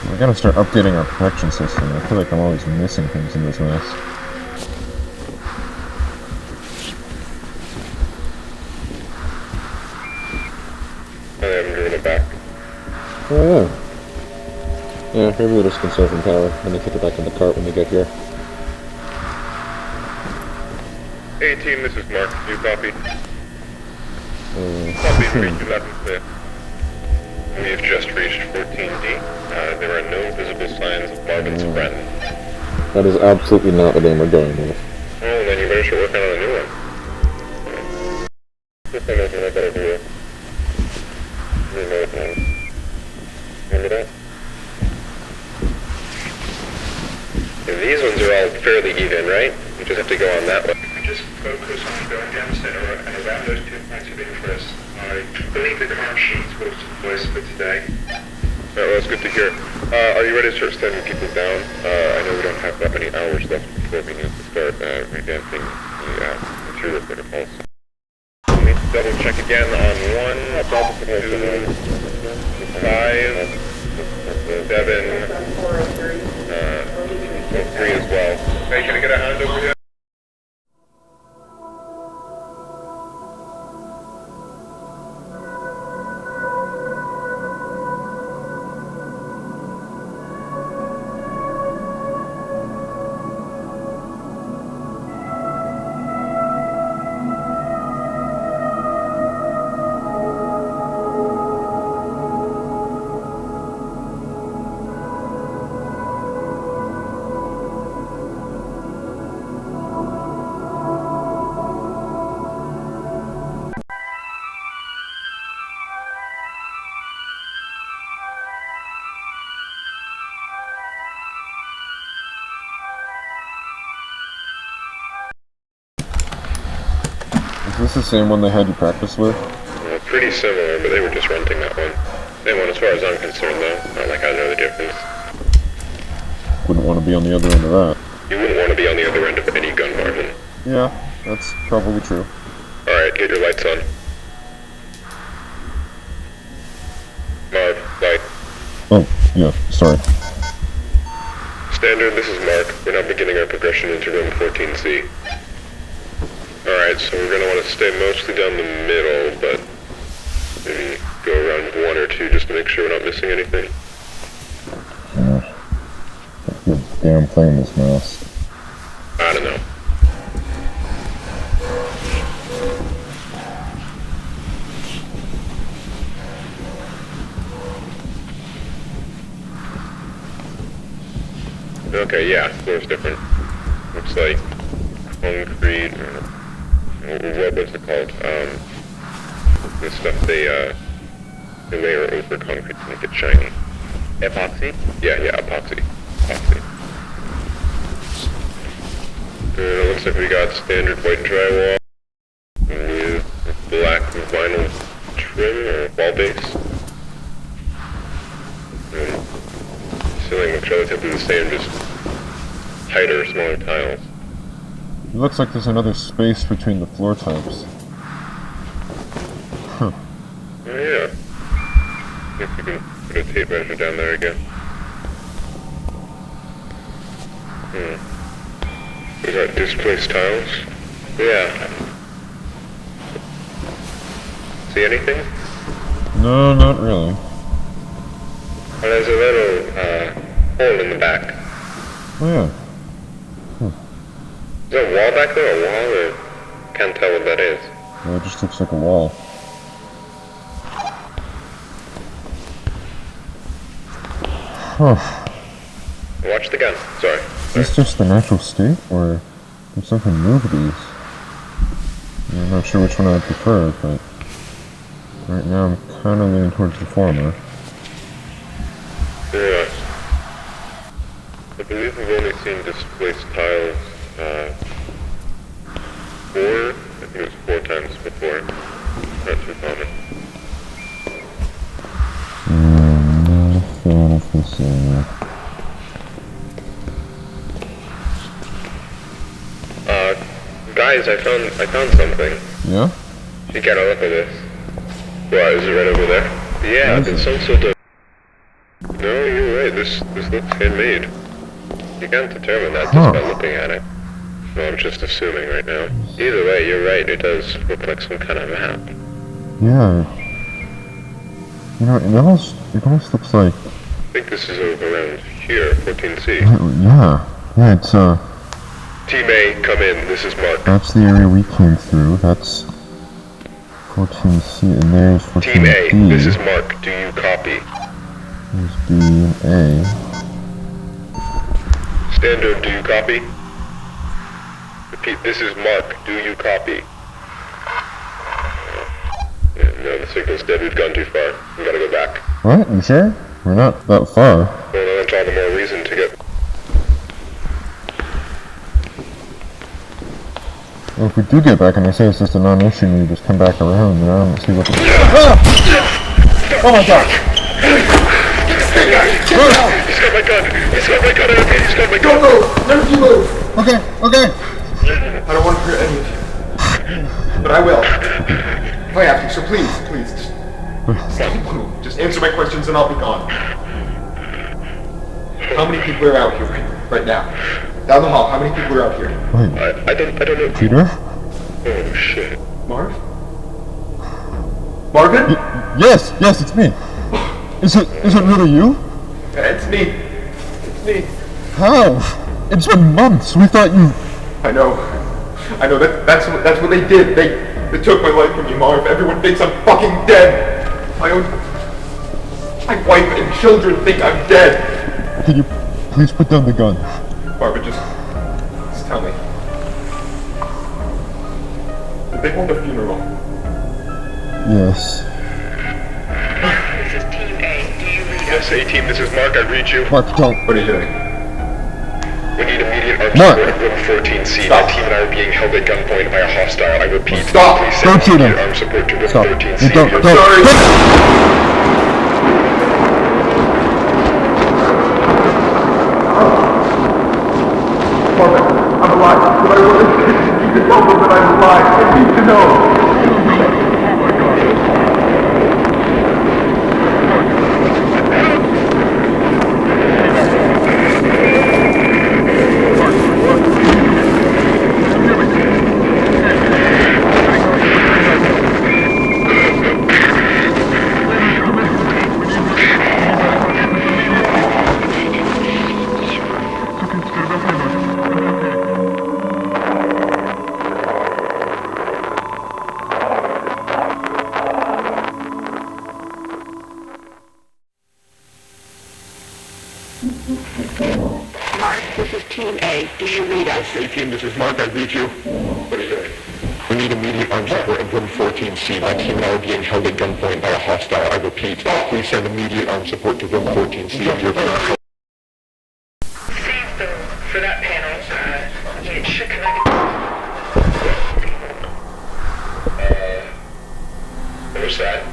S13: We gotta start updating our protection system. I feel like I'm always missing things in this mess.
S17: I haven't driven it back.
S13: Oh yeah. Yeah, maybe we'll just conserve some power and then kick it back in the cart when we get here.
S17: 18, this is Mark. Do you copy? Copy, read you loud and clear. We have just reached 14D. There are no visible signs of Marvin's friend.
S13: That is absolutely not the name we're going with.
S17: Oh, then you better start working on a new one. This one isn't a better view. You know it now. Remember that? Yeah, these ones are all fairly even, right? You just have to go on that one. Just focus on going down the center and around those 2 points of interest. I believe the car sheets will suffice for today. Alright, well, that's good to hear. Are you ready to start standing people down? I know we don't have that many hours left before we need to start revamping the material protocols. We need to double check again on 1, 2, 5, 7, 3 as well. Hey, can I get a hand over here?
S18: this the same one they had you practice with?
S1: Well, pretty similar, but they were just renting that one. Same one as far as I'm concerned, though. Not like I know the difference.
S18: Wouldn't want to be on the other end of that.
S1: You wouldn't want to be on the other end of any gun, Marvin.
S18: Yeah, that's probably true.
S1: Alright, get your lights on. Marv, light.
S18: Oh, yeah, sorry.
S1: Standard, this is Mark. We're now beginning our progression into room 14C. Alright, so we're going to want to stay mostly down the middle, but maybe go around one or two just to make sure we're not missing anything.
S18: You're damn playing this mouse.
S1: I don't know. Okay, yeah, floor's different. Looks like concrete, or what's it called? The stuff they layer over concrete to make it shiny. Epoxy? Yeah, epoxy. It looks like we got standard white drywall with black vinyl trim or wall base. Ceiling looks relatively the same, just tighter, smaller tiles.
S18: It looks like there's another space between the floor types. Huh.
S1: Oh yeah. See if we can put a tape measure down there again. We got displaced tiles. Yeah. See anything?
S18: No, not really.
S1: Well, there's a little hole in the back.
S18: Oh yeah.
S1: Is there a wall back there, a wall, or can't tell what that is?
S18: Well, it just looks like a wall. Huh.
S1: Watch the gun. Sorry.
S18: Is this just the natural state, or did something move these? I'm not sure which one I prefer, but right now I'm kind of leaning towards the former.
S1: Yeah. I believe we've only seen displaced tiles 4, I think it was 4 times before. Not too common.
S18: Not a fan of this area.
S1: Guys, I found something.
S18: Yeah?
S1: You gotta look at this. What, is it right over there? Yeah, there's some sort of... No, you're right, this looks handmade. You can't determine that just by looking at it. No, I'm just assuming right now. Either way, you're right, it does look like some kind of map.
S18: Yeah. You know, it almost looks like...
S1: I think this is over around here, 14C.
S18: Yeah, it's
S1: Team A, come in, this is Mark.
S18: that's the area we came through, that's 14C, and there's 14D.
S1: Team A, this is Mark, do you copy?
S18: There's B and A.
S1: Standard, do you copy? Repeat, this is Mark, do you copy? No, the signal's dead, we've gone too far. We gotta go back.
S18: What? You sure? We're not that far.
S1: Well, that's all the more reason to get...
S18: Well, if we do get back and they say it's just a non-issue and we just come back around, then I don't see what the...
S8: Oh my god!
S1: He's got my gun! He's got my gun! He's got my gun!
S8: Don't move! None of you move!
S18: Okay.
S8: I don't want to hurt any of you. But I will. If I have to, so please, don't move. Just answer my questions and I'll be gone. How many people are out here right now? Down the hall, how many people are out here?
S18: Wait.
S1: I don't know.
S18: Peter?
S1: Oh shit.
S8: Marv? Marvin?
S18: Yes, it's me. Is it really you?
S8: Yeah, it's me. It's me.
S18: How? It's been months. We thought you...
S8: I know. That's what they did. They took my life from me, Marv. Everyone thinks I'm fucking dead. My wife and children think I'm dead.
S18: Can you please put down the gun?
S8: Barbara, just tell me. Did they hold a funeral?
S18: Yes.
S1: This is Team A. Do you read us? Yes, A-Team, this is Mark. I read you.
S18: Mark, don't.
S8: What are you doing?
S1: We need immediate Back to room 14C. My team and I are being held at gunpoint by a hostile. I repeat,
S18: Stop.
S1: please
S18: Don't
S1: send
S18: shoot him.
S1: armed support to room
S18: Stop.
S1: 13C.
S18: Don't.
S21: I'm alive, but I want to tell them that I'm alive. I need to know.
S20: Team, this is Mark. I read you. What are you doing? We need immediate armed support in room 14C. My team and I are being held at gunpoint by a hostile. I repeat, please send immediate armed support to room 14C of your plan.
S19: Save though for that panel. It should connect.
S1: What was that?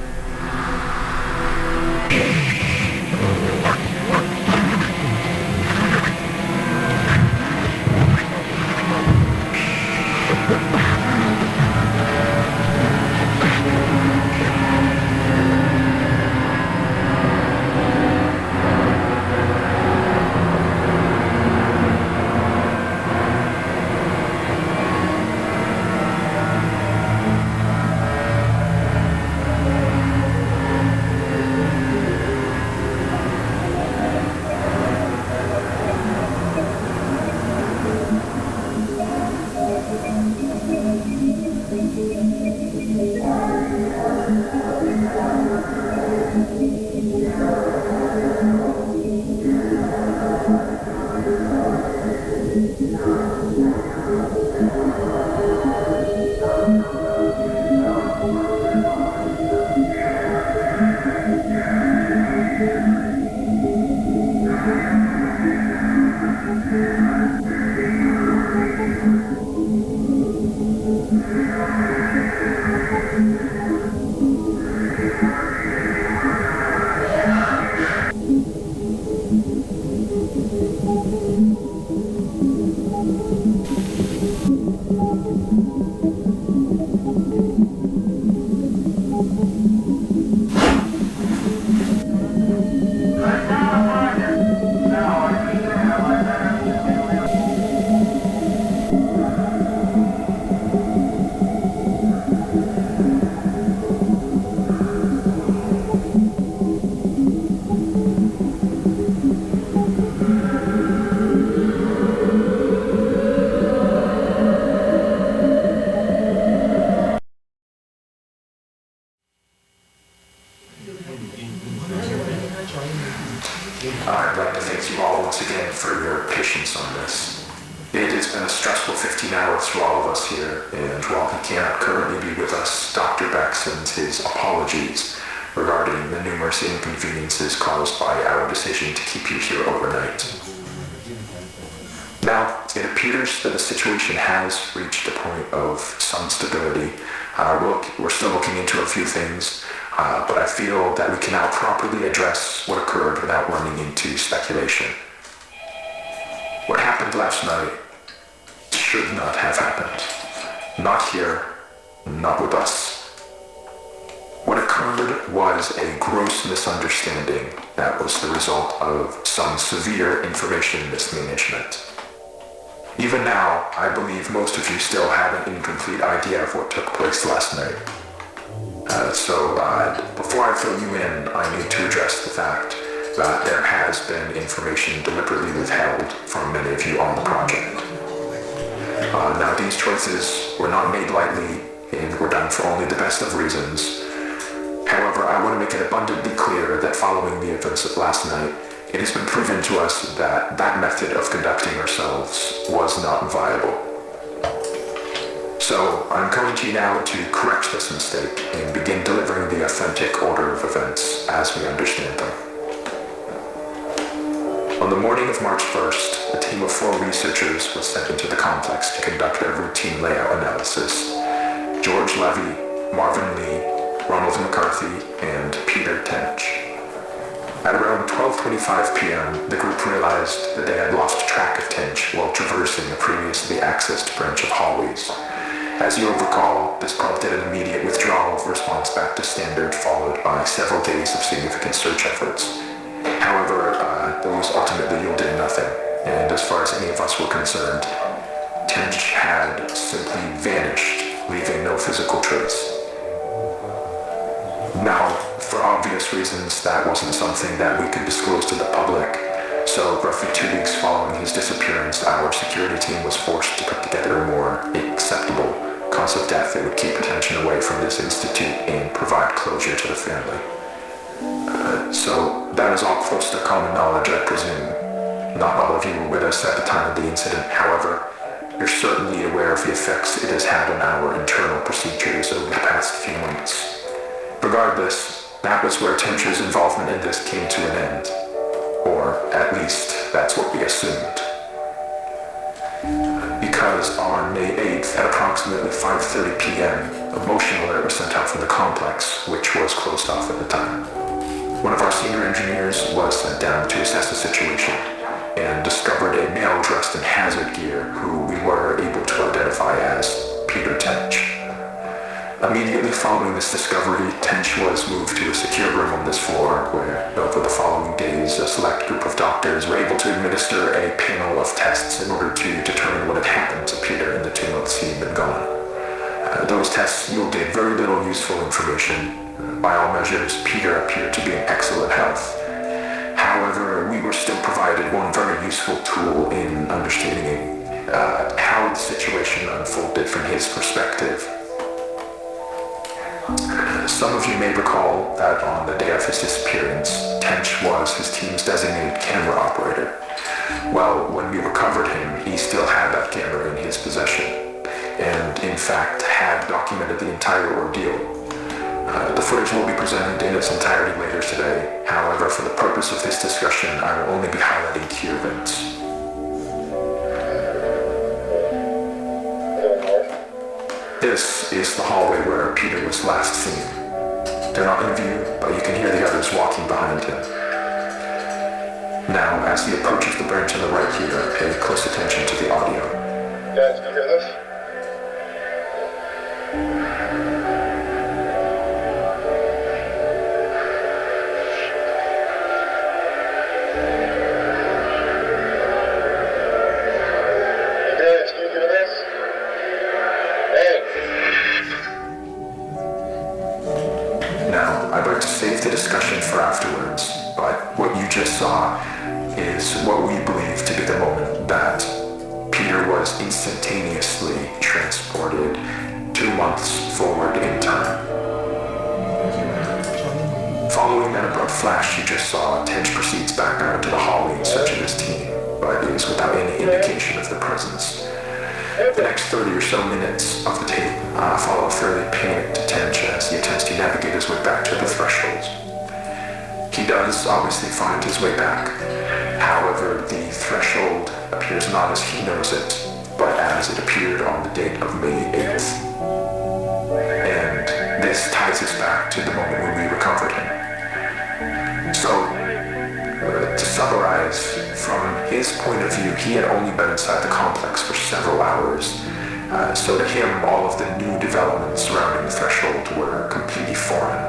S3: I'd like to thank you all once again for your patience on this. It has been a stressful 15 hours for all of us here, and while he cannot currently be with us, Dr. Beck sends his apologies regarding the numerous inconveniences caused by our decision to keep you here overnight. Now, it appears that the situation has reached a point of some stability. We're still looking into a few things, but I feel that we can now properly address what occurred without running into speculation. What happened last night should not have happened. Not here, not with us. What occurred was a gross misunderstanding that was the result of some severe information mismanagement. Even now, I believe most of you still have an incomplete idea of what took place last night. So before I fill you in, I need to address the fact that there has been information deliberately withheld from many of you on the project. Now, these choices were not made lightly and were done for only the best of reasons. However, I want to make it abundantly clear that following the events of last night, it has been proven to us that that method of conducting ourselves was not viable. So, I'm coming to you now to correct this mistake and begin delivering the authentic order of events as we understand them. On the morning of March 1st, a team of 4 researchers was sent into the complex to conduct a routine layout analysis. George Levy, Marvin Lee, Ronald McCarthy, and Peter Tench. At around 12:25 p.m., the group realized that they had lost track of Tench while traversing a previously accessed branch of hallways. As you'll recall, this prompted an immediate withdrawal of response back to standard, followed by several days of significant search efforts. However, those ultimately yielded nothing, and as far as any of us were concerned, Tench had simply vanished, leaving no physical trace. Now, for obvious reasons, that wasn't something that we could disclose to the public, so roughly 2 weeks following his disappearance, our security team was forced to put together a more acceptable cause of death that would keep attention away from this institute and provide closure to the family. So that is all close to common knowledge, I presume. Not all of you were with us at the time of the incident, however, you're certainly aware of the effects it has had on our internal procedures over the past few months. Regardless, that was where Tench's involvement in this came to an end. Or, at least, that's what we assumed. Because on May 8th, at approximately 5:30 p.m., a motion alert was sent out from the complex, which was closed off at the time. One of our senior engineers was sent down to assess the situation and discovered a male dressed in hazard gear who we were able to identify as Peter Tench. Immediately following this discovery, Tench was moved to a secure room on this floor where, over the following days, a select group of doctors were able to administer a panel of tests in order to determine what had happened to Peter in the 2 months he had been gone. Those tests yielded very little useful information. By all measures, Peter appeared to be in excellent health. However, we were still provided one very useful tool in understanding how the situation unfolded from his perspective. Some of you may recall that on the day of his disappearance, Tench was his team's designated camera operator. Well, when we recovered him, he still had that camera in his possession, and in fact had documented the entire ordeal. The footage will be presented in its entirety later today. However, for the purpose of this discussion, I will only be highlighting key events. This is the hallway where Peter was last seen. They're not in view, but you can hear the others walking behind him. Now, as he approaches the branch on the right here, pay close attention to the audio.
S1: Guys, can you hear this?
S3: Save the discussion for afterwards, but what you just saw is what we believe to be the moment that Peter was instantaneously transported 2 months forward in time. Following that abrupt flash you just saw, Tench proceeds back out into the hallway in search of his team, but is without any indication of their presence. The next 30 or so minutes of the tape follow a fairly panicked Tench as he attempts to navigate his way back to the threshold. He does obviously find his way back. However, the threshold appears not as he knows it, but as it appeared on the date of May 8th. And this ties us back to the moment when we recovered him. So, to summarize, from his point of view, he had only been inside the complex for several hours. So to him, all of the new developments surrounding the threshold were completely foreign.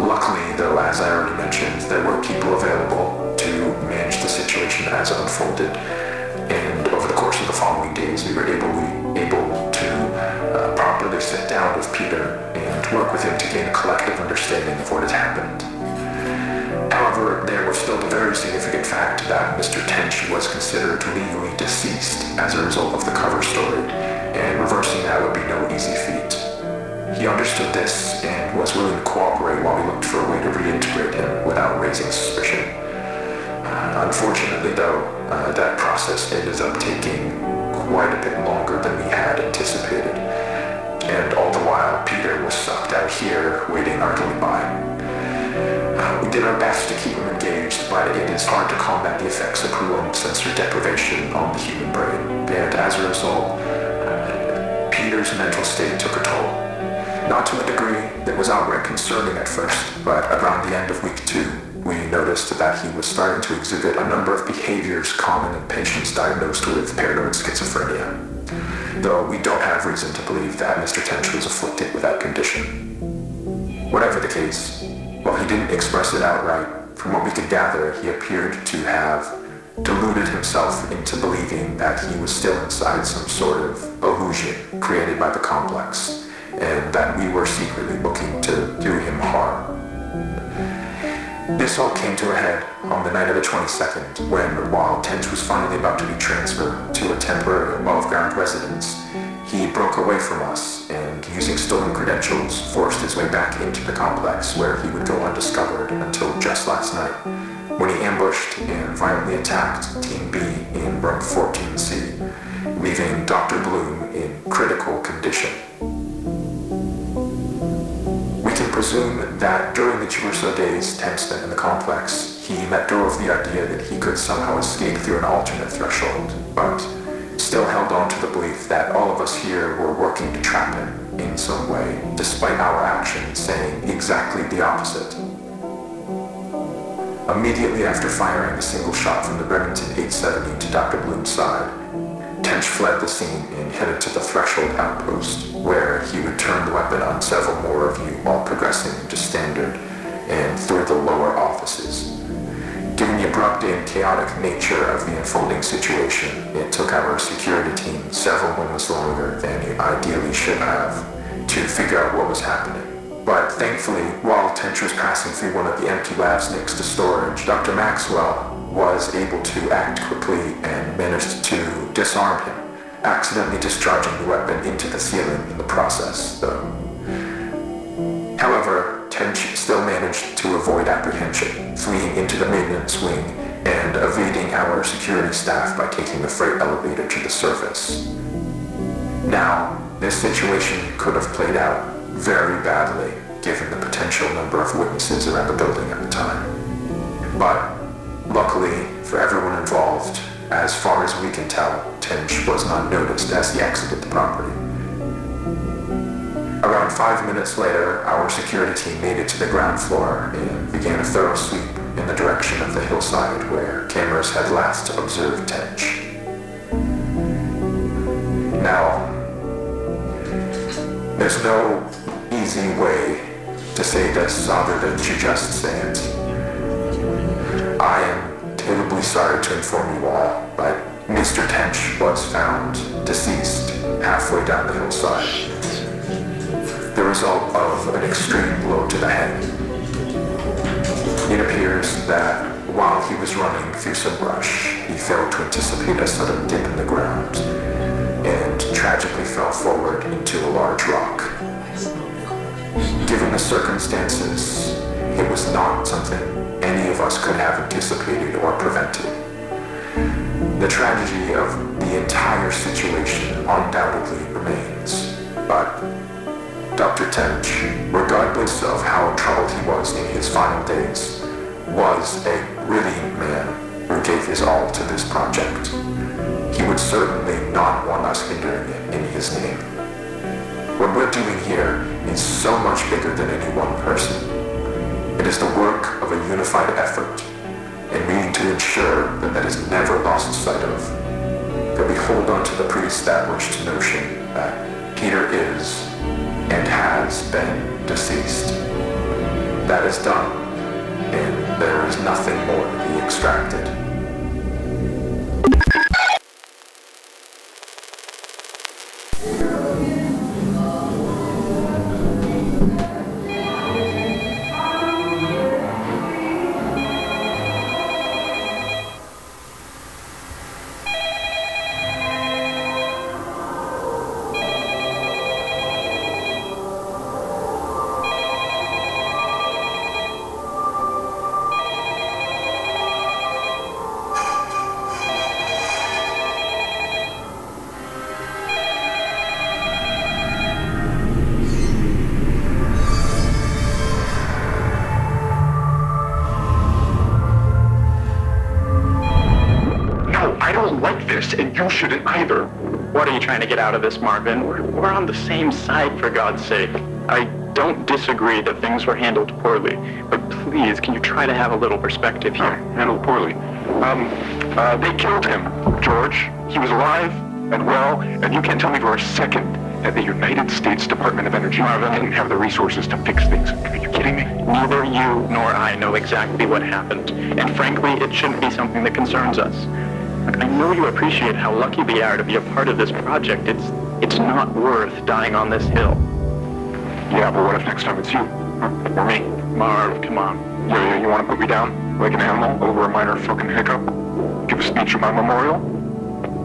S3: Luckily, though, as I already mentioned, there were people available to manage the situation as it unfolded. And over the course of the following days, we were able to properly sit down with Peter and work with him to gain a collective understanding of what had happened. However, there was still the very significant fact that Mr. Tench was considered legally deceased as a result of the cover story, and reversing that would be no easy feat. He understood this and was willing to cooperate while we looked for a way to reintegrate him without raising suspicion. Unfortunately, though, that process ended up taking quite a bit longer than we had anticipated, and all the while, Peter was sucked out here, waiting idly by. We did our best to keep him engaged, but it is hard to combat the effects of prolonged sensory deprivation on the human brain. And as a result, Peter's mental state took a toll. Not to a degree that was outright concerning at first, but around the end of week 2, we noticed that he was starting to exhibit a number of behaviors common in patients diagnosed with paranoid schizophrenia. Though we don't have reason to believe that Mr. Tench was afflicted with that condition. Whatever the case, while he didn't express it outright, from what we could gather, he appeared to have deluded himself into believing that he was still inside some sort of illusion created by the complex, and that we were secretly looking to do him harm. This all came to a head on the night of the 22nd, when, while Tench was finally about to be transferred to a temporary above-ground residence, he broke away from us and, using stolen credentials, forced his way back into the complex, where he would go undiscovered until just last night, when he ambushed and violently attacked Team B in room 14C, leaving Dr. Bloom in critical condition. We can presume that during the 2 or so days Tench spent in the complex, he let go of the idea that he could somehow escape through an alternate threshold, but still held on to the belief that all of us here were working to trap him in some way, despite our actions saying exactly the opposite. Immediately after firing a single shot from the Remington 870 to Dr. Bloom's side, Tench fled the scene and headed to the threshold outpost, where he would turn the weapon on several more of you while progressing to standard and through the lower offices. Given the abrupt and chaotic nature of the unfolding situation, it took our security team several moments longer than it ideally should have to figure out what was happening. But thankfully, while Tench was passing through one of the empty labs next to storage, Dr. Maxwell was able to act quickly and managed to disarm him, accidentally discharging the weapon into the ceiling in the process, though. However, Tench still managed to avoid apprehension, fleeing into the maintenance wing and evading our security staff by taking the freight elevator to the surface. Now, this situation could have played out very badly, given the potential number of witnesses around the building at the time. But luckily for everyone involved, as far as we can tell, Tench was not noticed as he exited the property. Around 5 minutes later, our security team made it to the ground floor and began a thorough sweep in the direction of the hillside where cameras had last observed Tench. Now, there's no easy way to say this other than to just say it. I am terribly sorry to inform you all, but Mr. Tench was found deceased halfway down the hillside. The result of an extreme blow to the head. It appears that while he was running through some brush, he failed to anticipate a sudden dip in the ground and tragically fell forward into a large rock. Given the circumstances, it was not something any of us could have anticipated or prevented. The tragedy of the entire situation undoubtedly remains, but Dr. Tench, regardless of how troubled he was in his final days, was a brilliant man who gave his all to this project. He would certainly not want us hindering it in his name. What we're doing here is so much bigger than any one person. It is the work of a unified effort, and we need to ensure that that is never lost sight of. That we hold on to the pre-established notion that Peter is and has been deceased. That is done, and there is nothing more to be extracted.
S4: either. What are you trying to get out of this, Marvin? We're on the same side, for God's sake. I don't disagree that things were handled poorly, but please, can you try to have a little perspective here?
S3: Handled poorly. They killed him, George. He was alive and well, and you can't tell me for a second that the United States Department of Energy didn't have the resources to fix things. Are you kidding me?
S4: Neither you nor I know exactly what happened, and frankly, it shouldn't be something that concerns us. Look, I know you appreciate how lucky we are to be a part of this project. It's not worth dying on this hill.
S3: Yeah, but what if next time it's you? Or me?
S4: Marv, come on.
S3: Yeah, you want to put me down like an animal over a minor fucking hiccup? Give a speech at my memorial?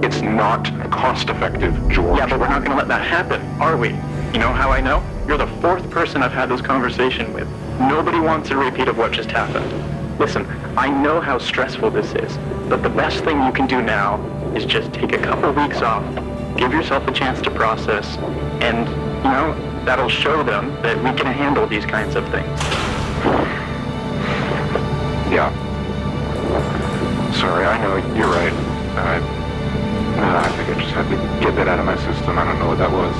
S3: It's not cost-effective, George.
S4: Yeah, but we're not going to let that happen, are we? You know how I know? You're the fourth person I've had this conversation with. Nobody wants a repeat of what just happened. Listen, I know how stressful this is, but the best thing you can do now is just take a couple weeks off, give yourself a chance to process, and, you know, that'll show them that we can handle these kinds of things.
S3: Yeah. Sorry, I know, you're right. I think I just had to get that out of my system. I don't know what that was.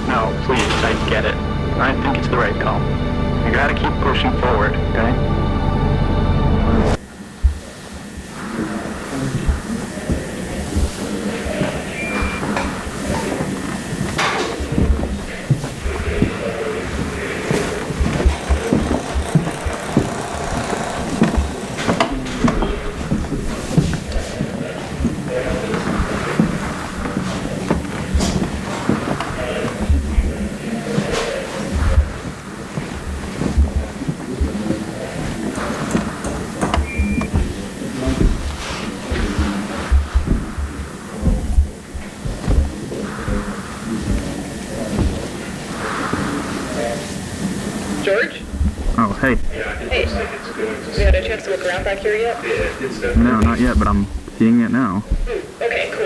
S4: No, please, I get it. I think it's the right call. You gotta keep pushing forward, okay?
S5: George?
S6: Oh, hey.
S5: Hey. Have you had a chance to look around back here yet?
S6: No, not yet, but I'm seeing it now.
S5: Okay, cool.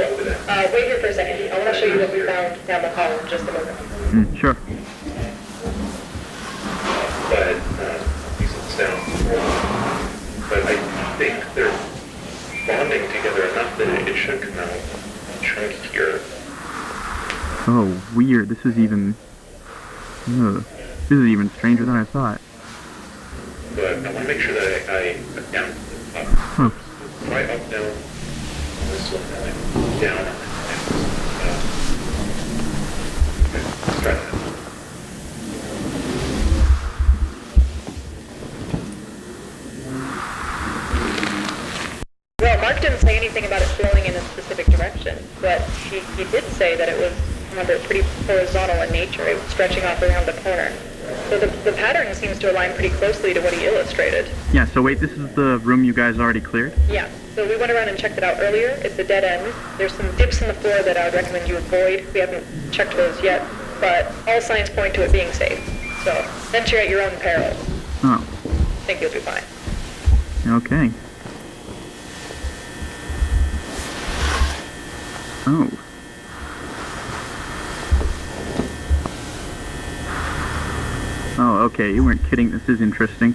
S5: Wait here for a second. I want to show you what we found down the hall in just a moment.
S6: Sure.
S1: But these sound wrong. But I think they're bonding together enough that it should come out chunkier.
S6: Oh, weird. This is even... this is even stranger than I thought.
S1: But I want to make sure that I down, up,
S6: Huh.
S1: right up, down, this one, like, down, okay, let's try that.
S5: Well, Mark didn't say anything about it flowing in a specific direction, but he did say that it was, remember, pretty horizontal in nature. It was stretching off around the corner. So the pattern seems to align pretty closely to what he illustrated.
S6: Yeah, so wait, this is the room you guys already cleared?
S5: Yeah, so we went around and checked it out earlier. It's a dead end. There's some dips in the floor that I would recommend you avoid. We haven't checked those yet, but all signs point to it being safe. So venture at your own peril.
S6: Oh,
S5: I think you'll be fine.
S6: okay. Oh. Oh, okay, you weren't kidding. This is interesting.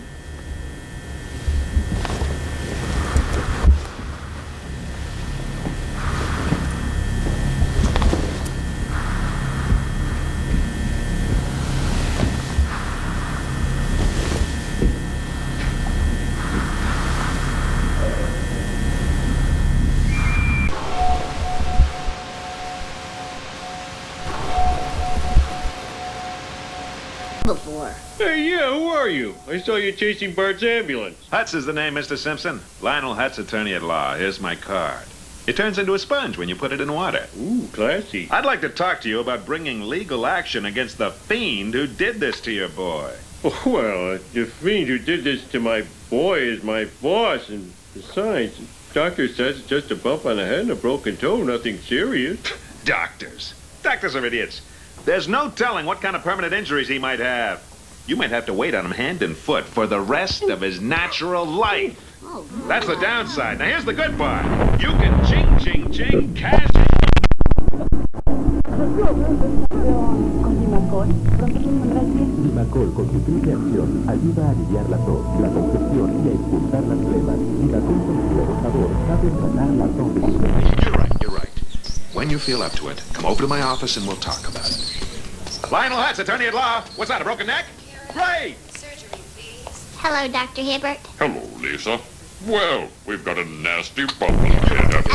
S24: Before.
S25: Hey, yeah, who are you? I saw you chasing Bart's ambulance.
S26: Hutz is the name, Mr. Simpson. Lionel Hutz, attorney at law. Here's my card. It turns into a sponge when you put it in water.
S25: Ooh, classy.
S26: I'd like to talk to you about bringing legal action against the fiend who did this to your boy.
S25: Oh, well, the fiend who did this to my boy is my boss, and besides, the doctor says it's just a bump on the head and a broken toe, nothing serious.
S26: Doctors. Doctors are idiots. There's no telling what kind of permanent injuries he might have. You might have to wait on him hand and foot for the rest of his natural life. That's the downside. Now here's the good part. You can ching, ching, ching, cash it.
S27: Limacol con su triple acción ayuda a aliviar la tos, la congestión y a expulsar las flemas. Limacol con su sabor sabe tratar la tos.
S26: You're right. when you feel up to it, come over to my office and we'll talk about it. Lionel Hutz, attorney at law. What's that, a broken neck? Great!
S7: Hello, Dr. Hibbert.
S9: Hello, Lisa. Well, we've got a nasty bump on the head, haven't we?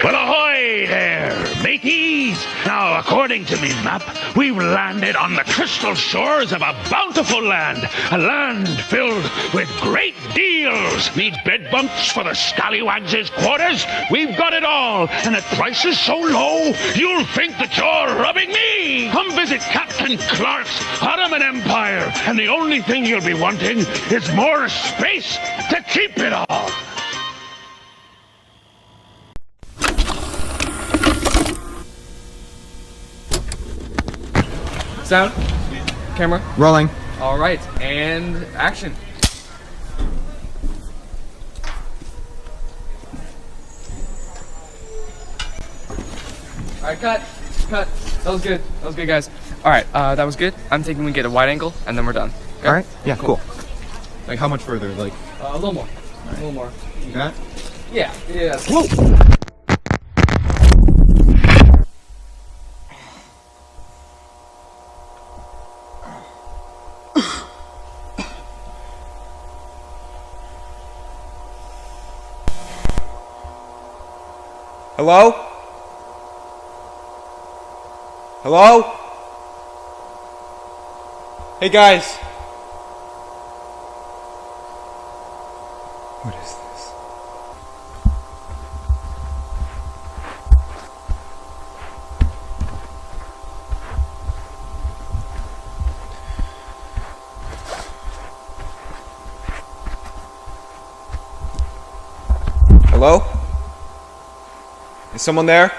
S10: Well, ahoy there, mateys! Now, according to me map, we've landed on the crystal shores of a bountiful land. A land filled with great deals. Need bed bunks for the scallywags' quarters? We've got it all, and at prices so low, you'll think that you're robbing me! Come visit Captain Clark's Ottoman Empire, and the only thing you'll be wanting is more space to keep it all.
S11: Sound. Camera.
S22: Rolling.
S11: All right, and action. All right, cut. Cut. That was good. That was good, guys. All right, that was good. I'm thinking we get a wide angle, and then we're done. Okay?
S22: All right. Yeah. Cool. Like how much further? Like
S11: a little more. A little more.
S22: You got?
S11: Yeah. Yeah.
S22: Whoa.
S12: Hello? Hello? Hey guys.
S22: What is this?
S12: Hello? Is someone there?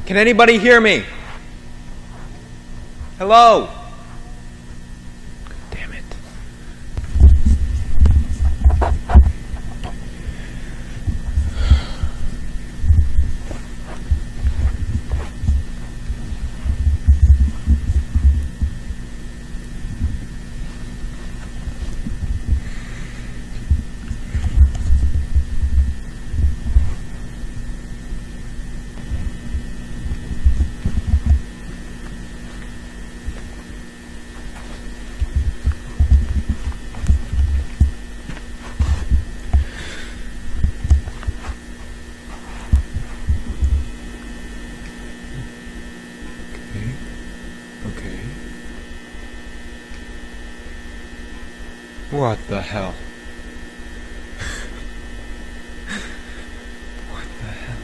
S12: Can anybody hear me? Hello? Damn it.
S22: What the hell? What the hell?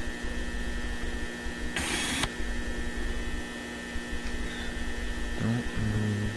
S22: Don't move.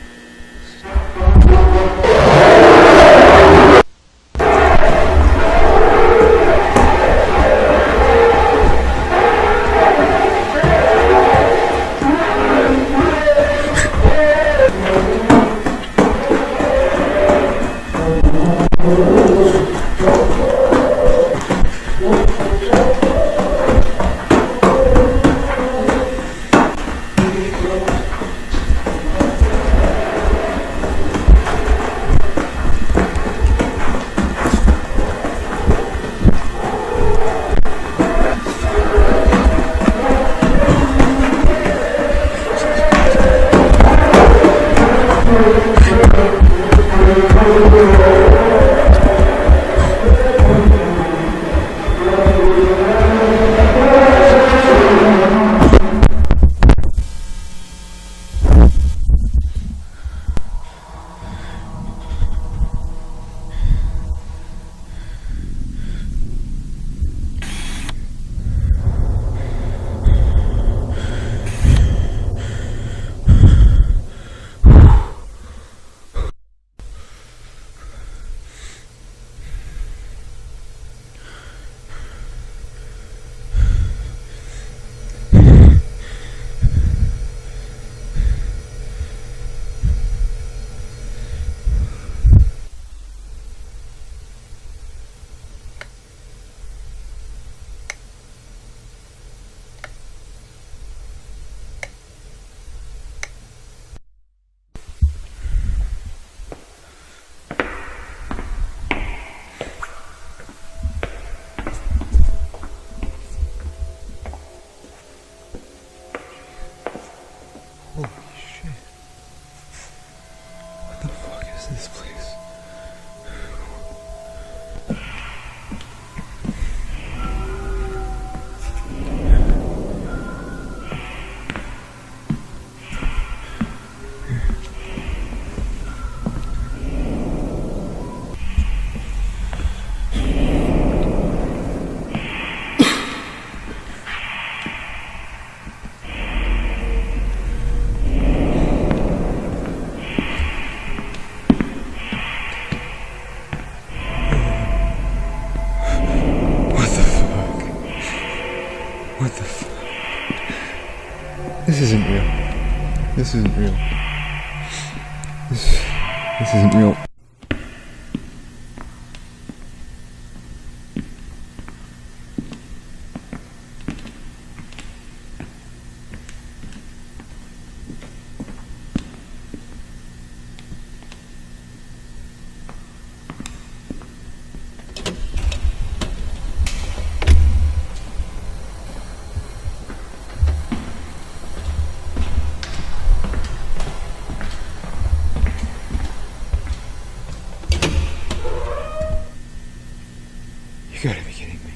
S18: This isn't real. This isn't real. This isn't real. You gotta be kidding me.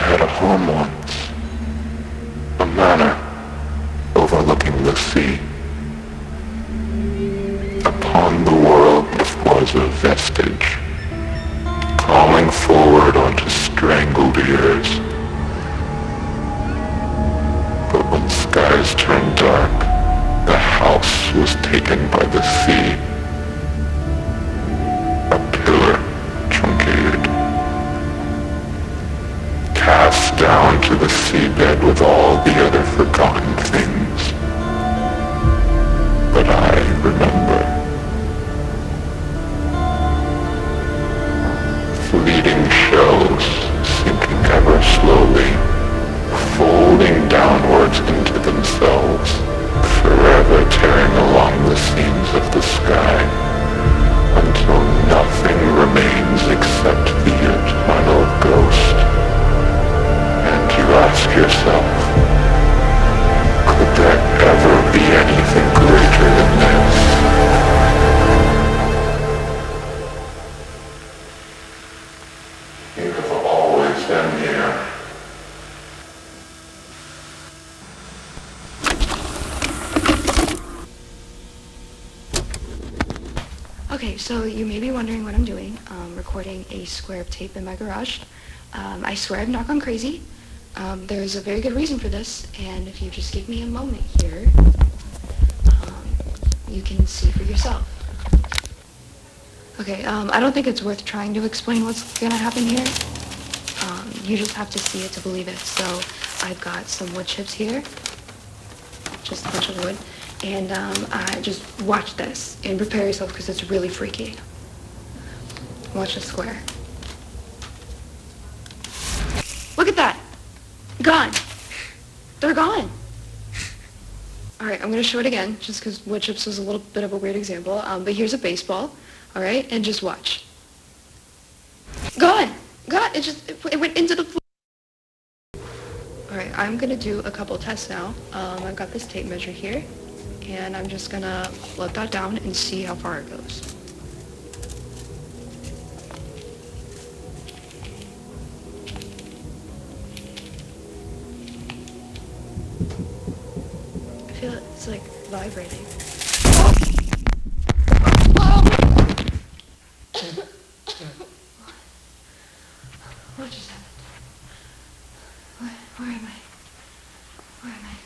S20: At a home once, a manor overlooking the sea. Upon the world was a vestige, calling forward onto strangled ears. But when skies turned dark, the house was taken by the sea. A pillar truncated, cast down to the seabed with all the other forgotten things. But I remember. Fleeting shells sinking ever slowly, folding downwards into themselves, forever tearing along the seams of the sky, until nothing remains except the eternal ghost. And you ask yourself, could there ever be anything greater than this? You have always been here.
S2: Okay, so you may be wondering what I'm doing. Recording a square of tape in my garage. I swear I've not gone crazy. There's a very good reason for this, and if you just give me a moment here, you can see for yourself. Okay, I don't think it's worth trying to explain what's gonna happen here. You just have to see it to believe it. So I've got some wood chips here, just a bunch of wood, and I just watch this and prepare yourself because it's really freaky. Watch the square. Look at that! Gone! They're gone! Alright, I'm gonna show it again, just because wood chips was a little bit of a weird example, but here's a baseball, alright, and just watch. Gone! Gone! It went into the floor. I'm gonna do a couple tests now. I've got this tape measure here, and I'm just gonna let that down and see how far it goes. I feel it's like vibrating. What just happened? Where am I? Where am I?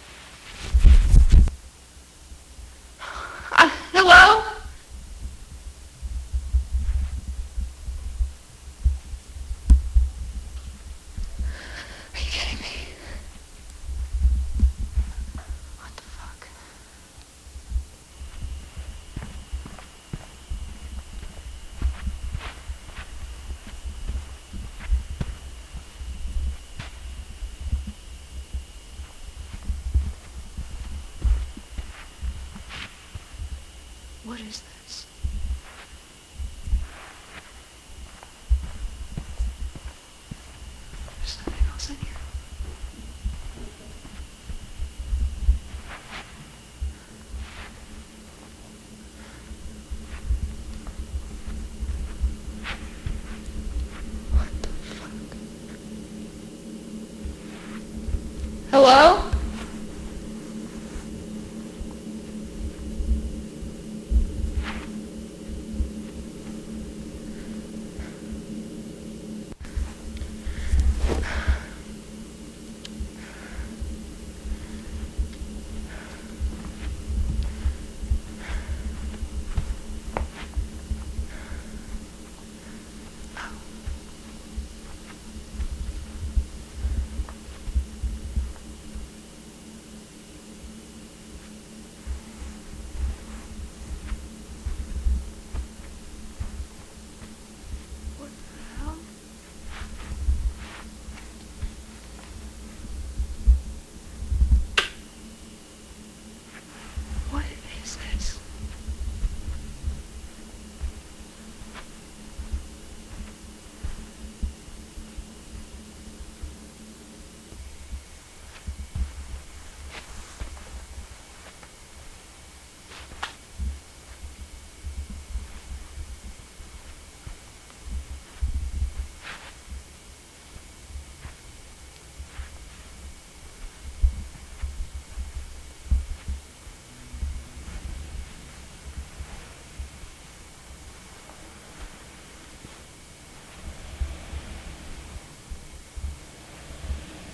S2: Hello? Are you kidding me? What the fuck? What is this? There's nothing else in here. What the fuck? Hello? What is this?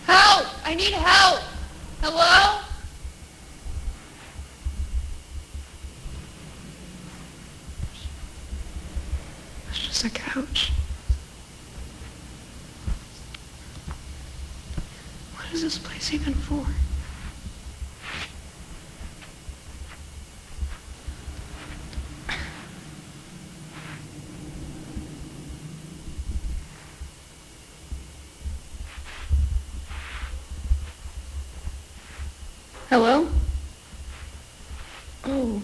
S2: Help! I need help! Hello? It's just a couch. What is this place even for? Hello? Oh.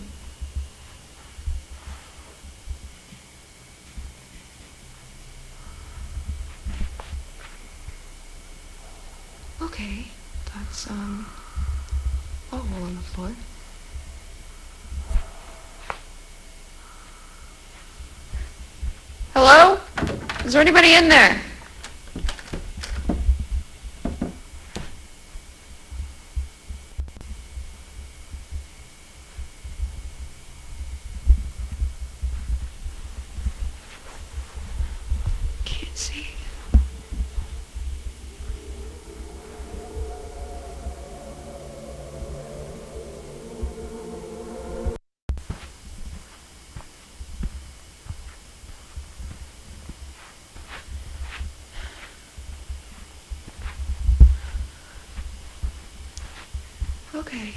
S2: Okay, that's, a hole on the floor. Hello? Is there anybody in there? Can't see. Okay,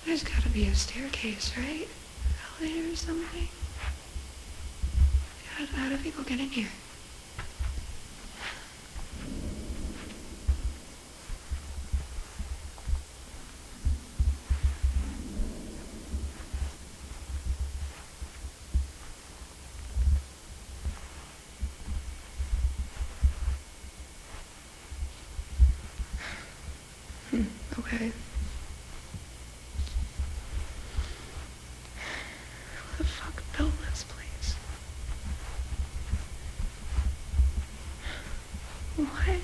S2: there's gotta be a staircase, right? Elevator or something? How do people get in here? Okay. Who the fuck built this place? What?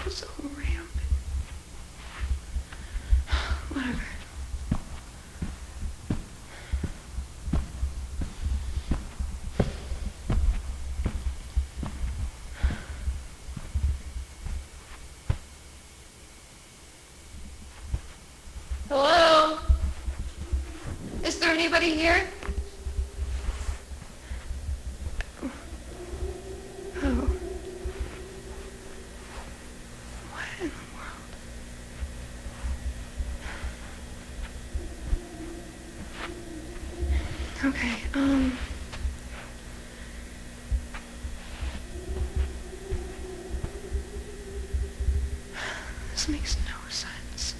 S2: What's so rampant? Whatever. Hello? Is there anybody here? Oh. What in the world? Okay, this makes no sense.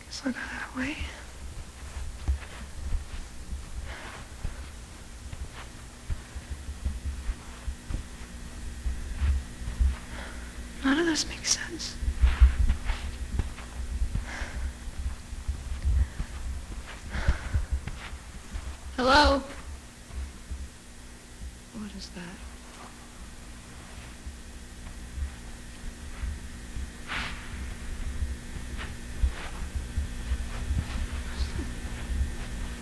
S2: Guess I'll go that way. None of this makes sense. Hello? What is that?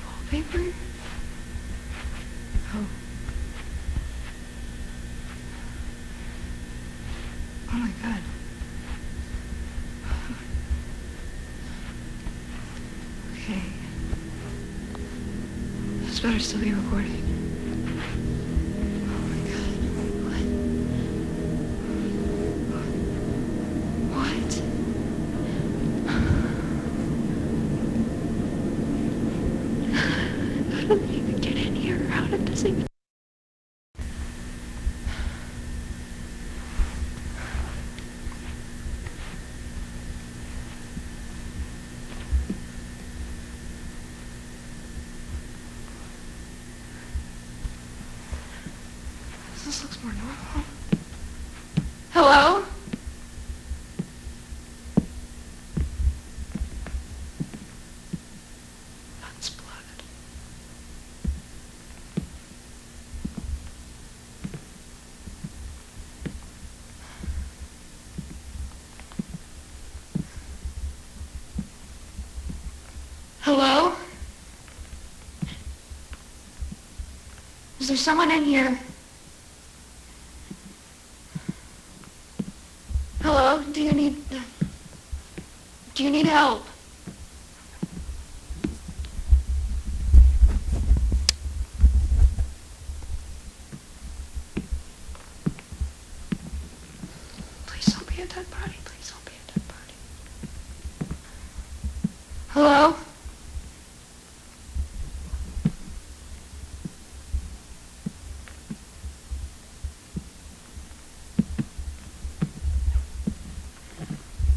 S2: Wallpaper? Oh. Oh my god. Okay. This better still be recording. Oh my god. What? How did they even get in here? How did this even... This looks more normal. Hello? That's blood. Hello? Is there someone in here? Hello? Do you need help? Please don't be a dead body. Please don't be a dead body. Hello?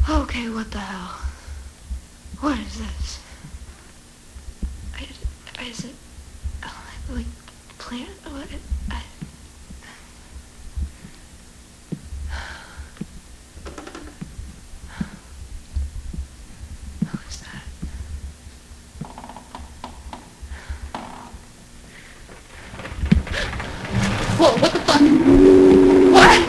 S2: Okay, what the hell? What is this? Is it like plant? What? Who is that? Whoa! What the fuck? What?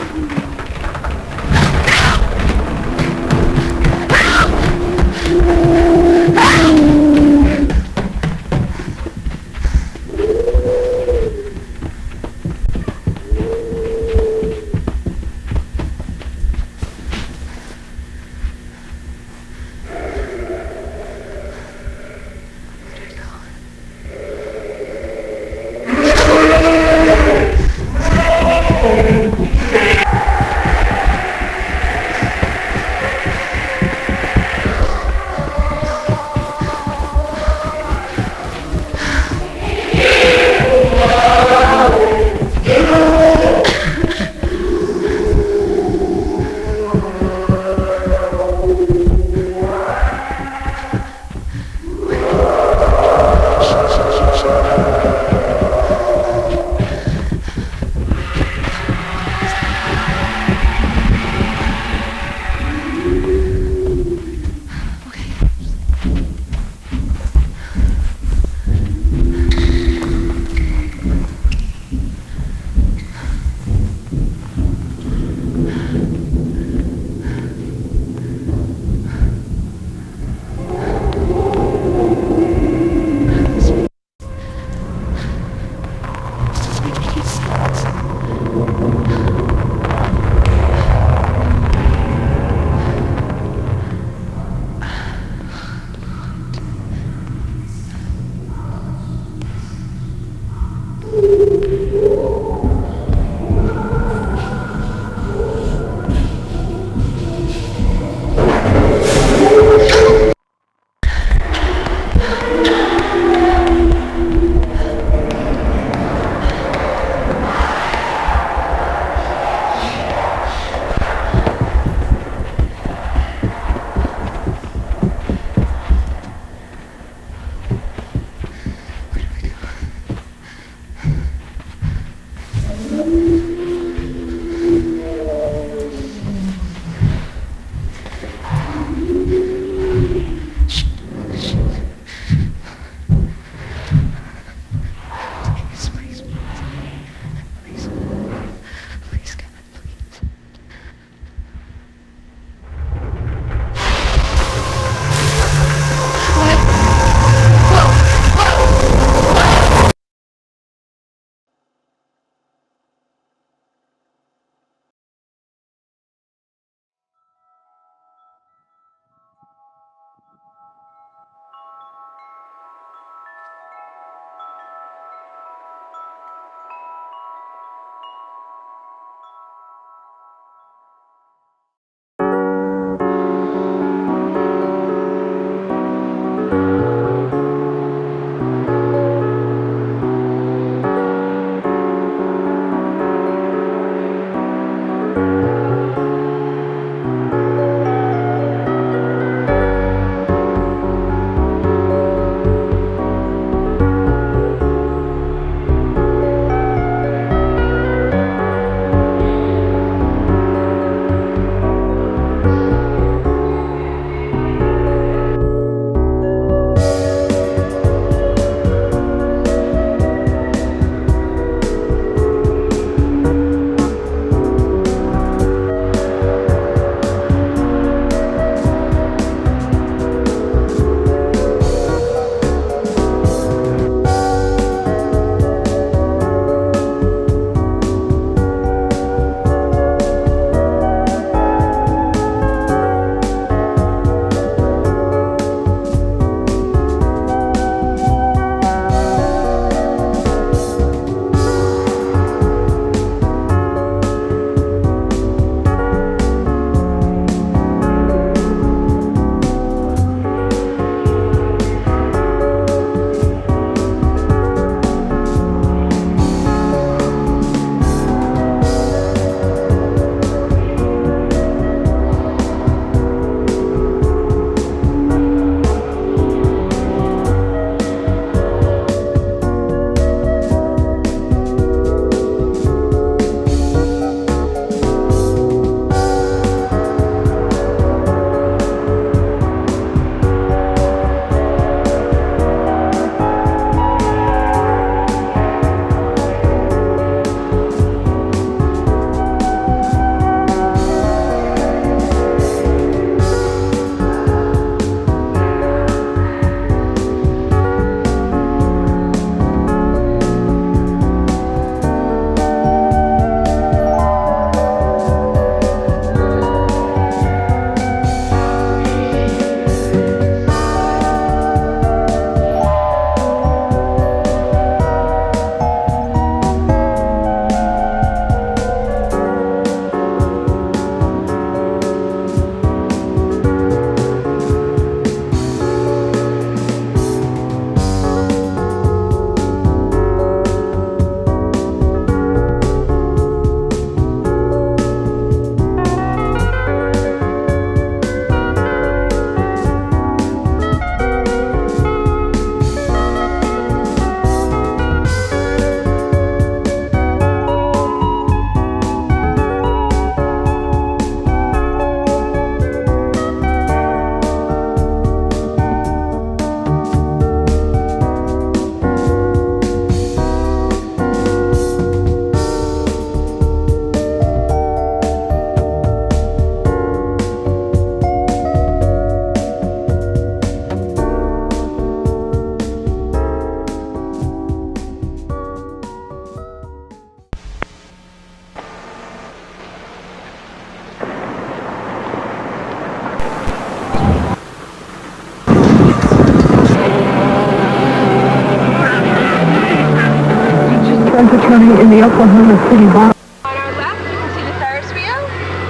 S8: the Oklahoma City bar.
S13: On our left, you can see the Ferris wheel.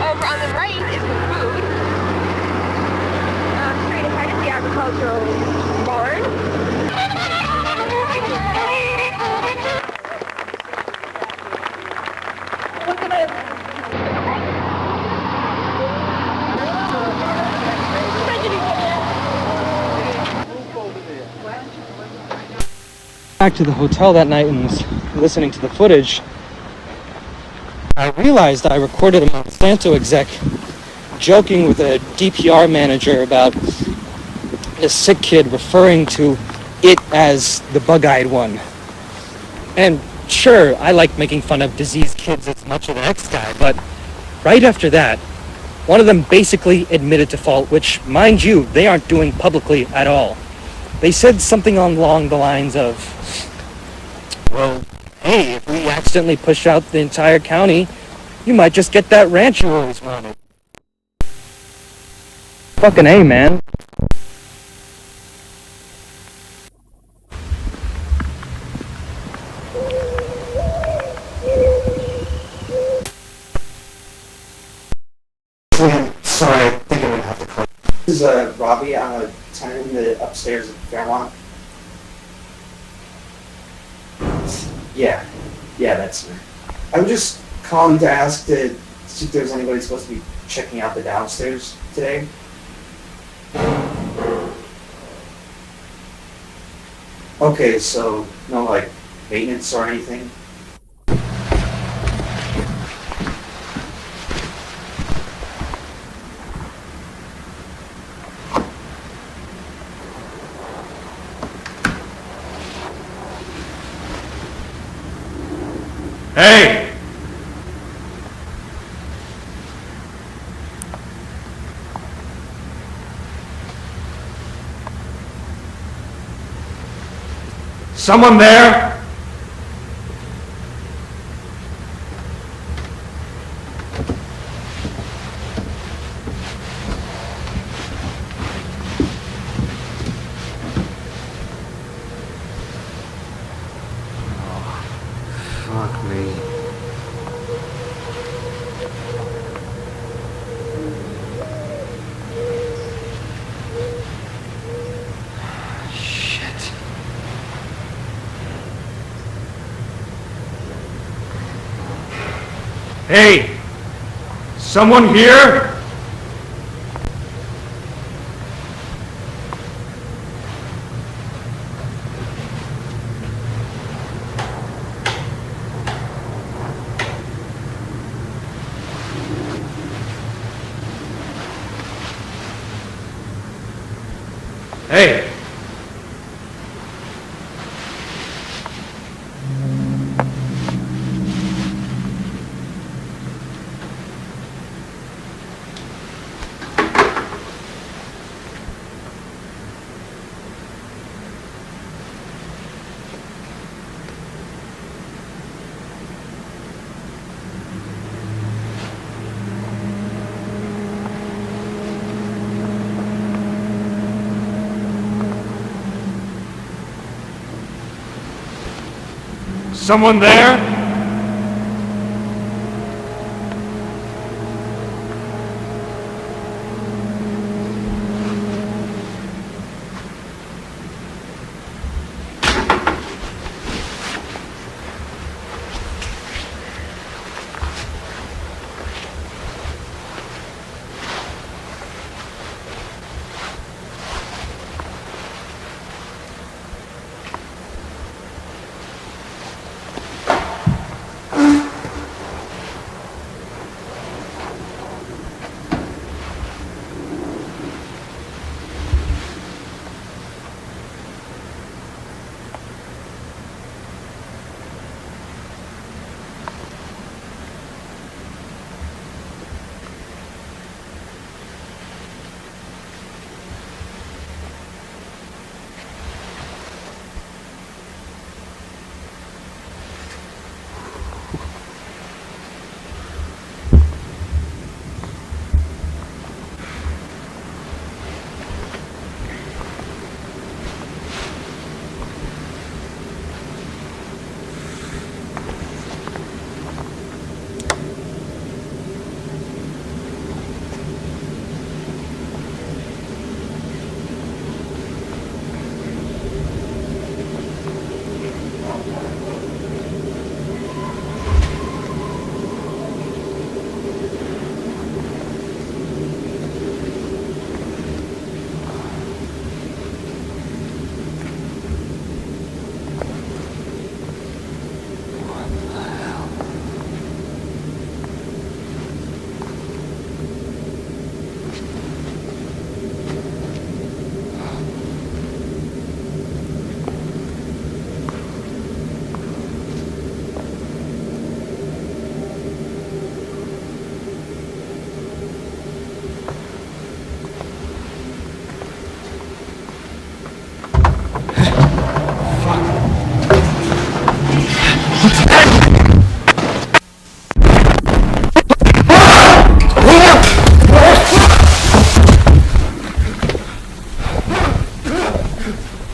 S13: Over on the right is the food. Straight ahead is the agricultural barn.
S11: Back to the hotel that night and was listening to the footage, I realized I recorded a Monsanto exec joking with a DPR manager about a sick kid referring to it as the bug-eyed one. And sure, I like making fun of diseased kids as much as the next guy, but right after that, one of them basically admitted to fault, which, mind you, they aren't doing publicly at all. They said something along the lines of, well, hey, if we accidentally push out the entire county, you might just get that ranch you always wanted. Fucking A, man.
S14: Sorry, I think I'm gonna have to close. This is Robbie. I'm a tenant in the upstairs at Fairmont. Yeah, that's me. I'm just calling to ask to see if there's anybody supposed to be checking out the downstairs today. Okay, so no like maintenance or anything?
S15: Hey! Someone there?
S14: Fuck me. Shit.
S15: Hey! Someone here? Hey! Someone there?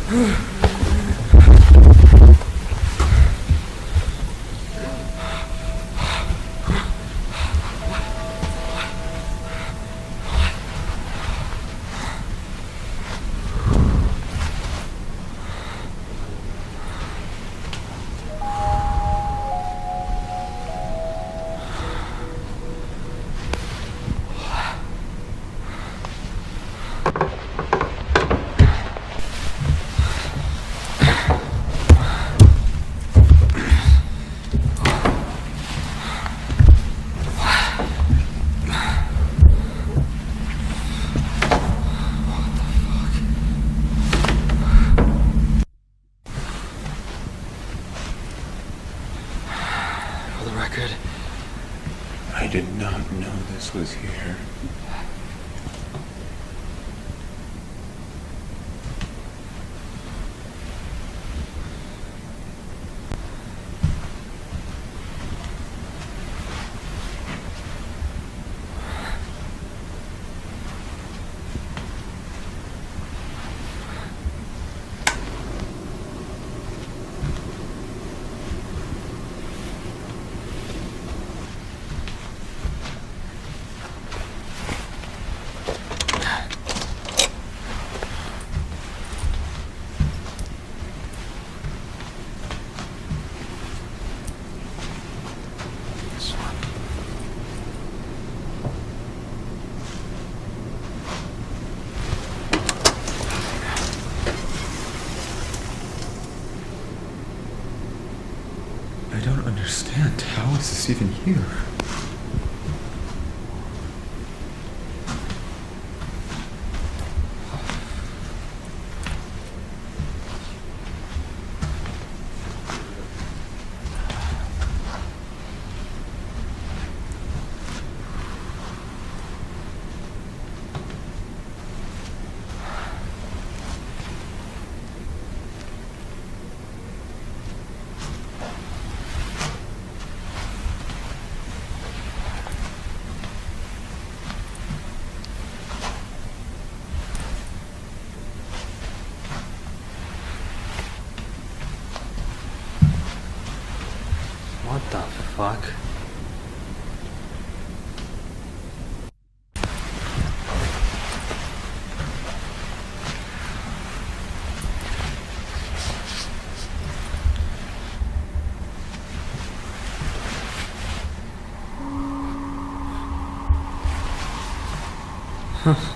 S22: I did not know this was here. I don't understand. How is this even here?
S11: What the fuck? Huh.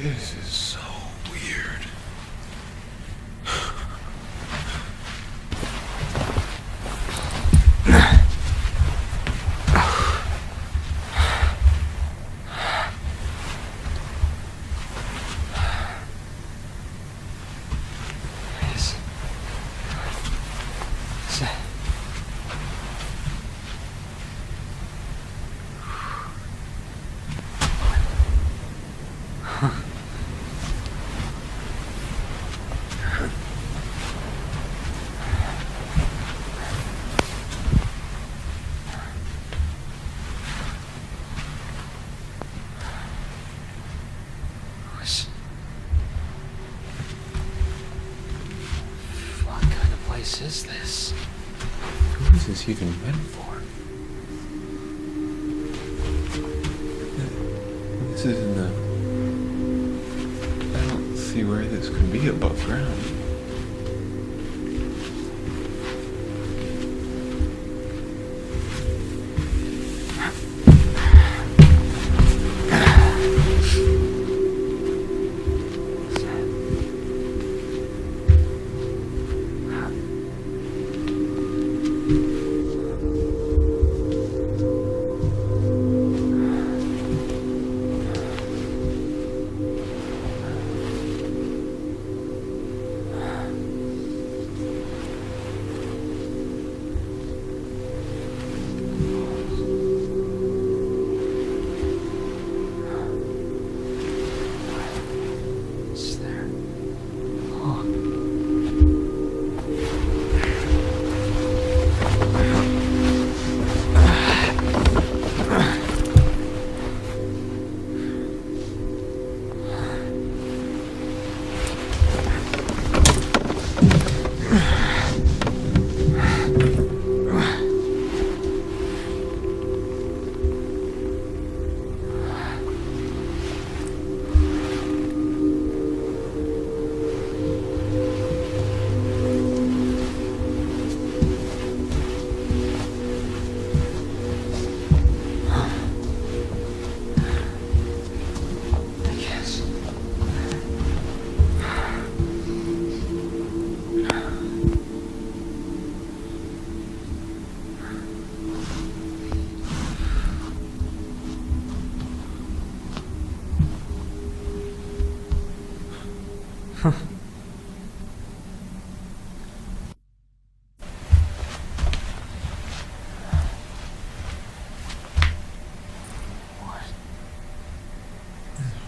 S22: This is so weird.
S3: What kind of place is this?
S22: Who is this even meant for? This isn't a... I don't see where this could be above ground.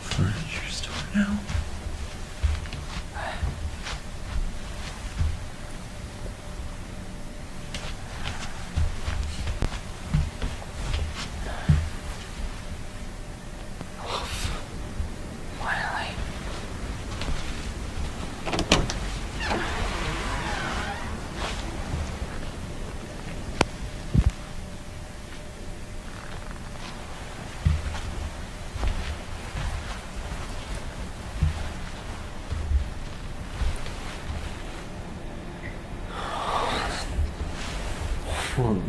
S22: Furniture store now? I don't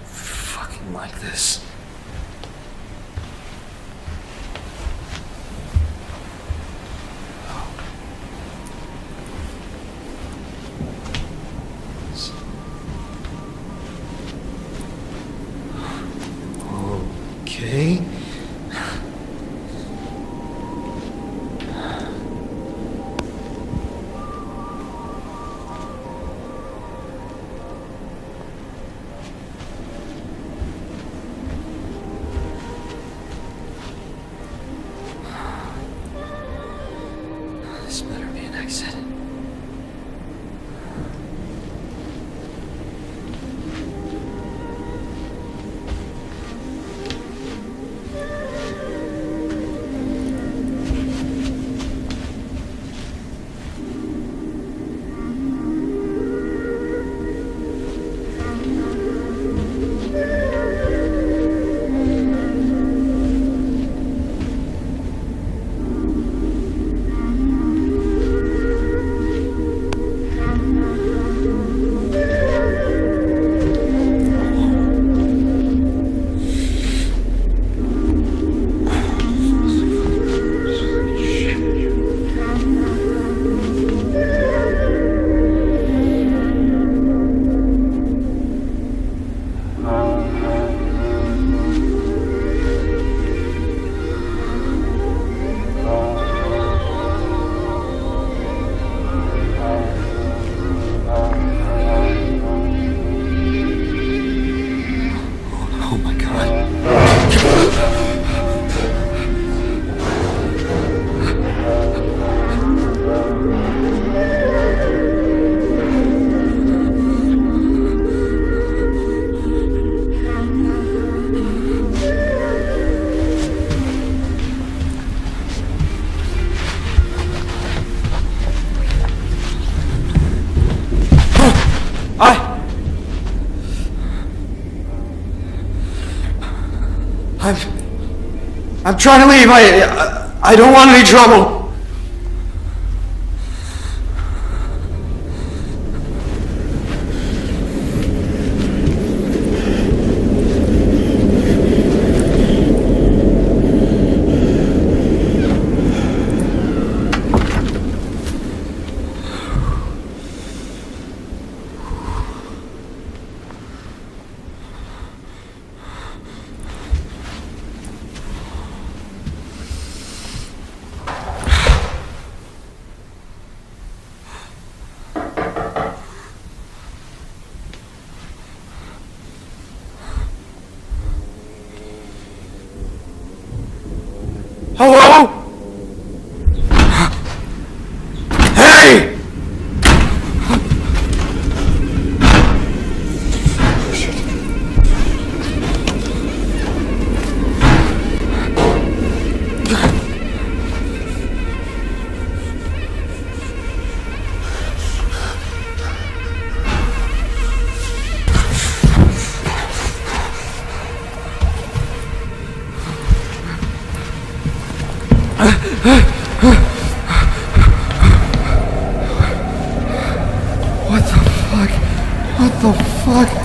S22: fucking like this. Okay. This better be an exit.
S15: I'm trying to leave. I don't want any trouble. Hello? Hey! What the fuck? What the fuck?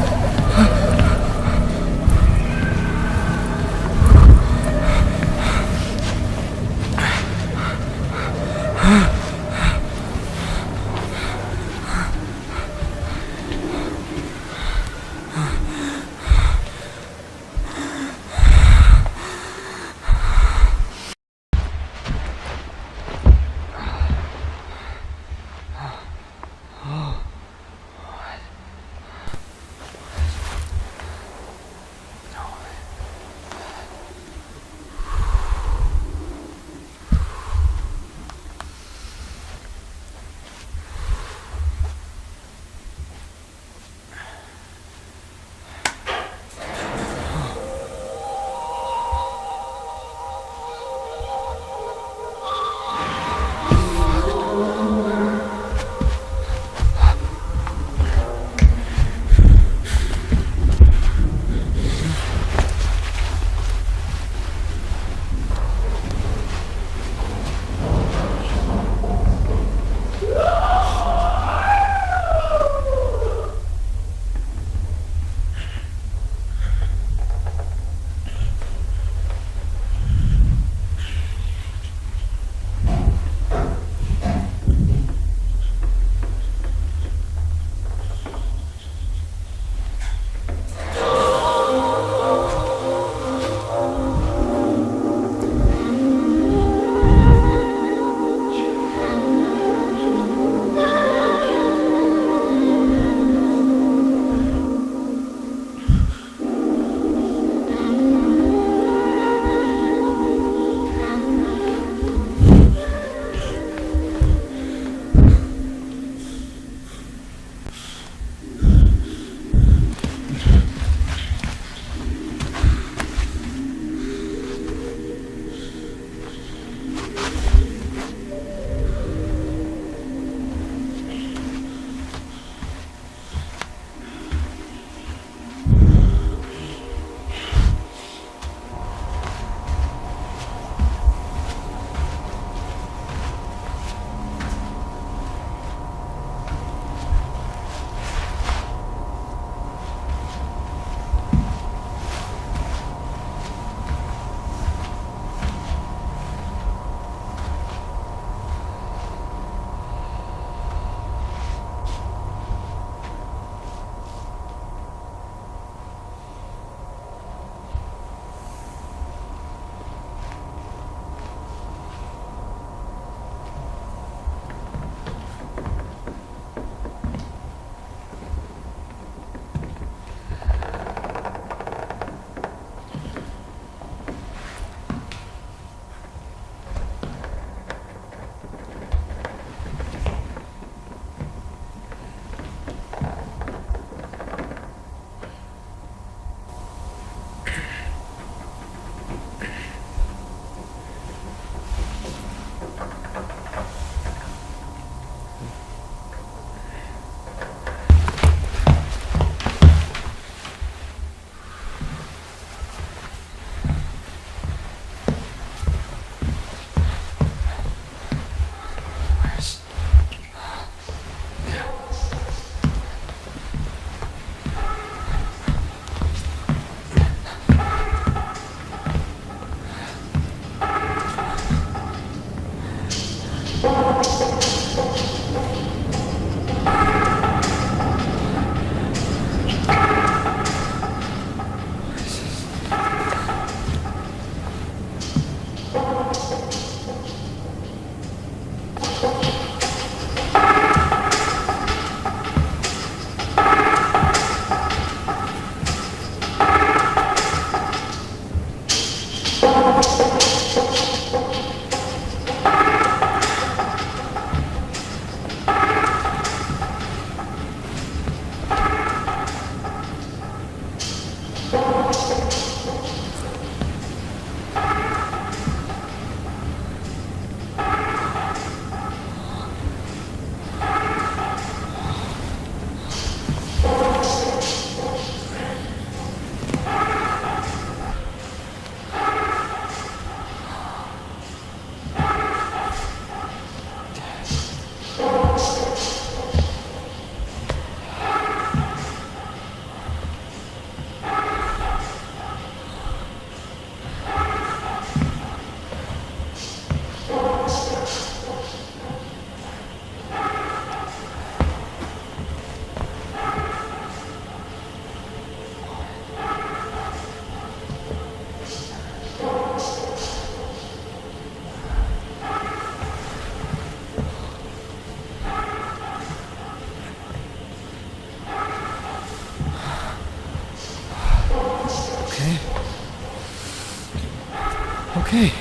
S15: Okay.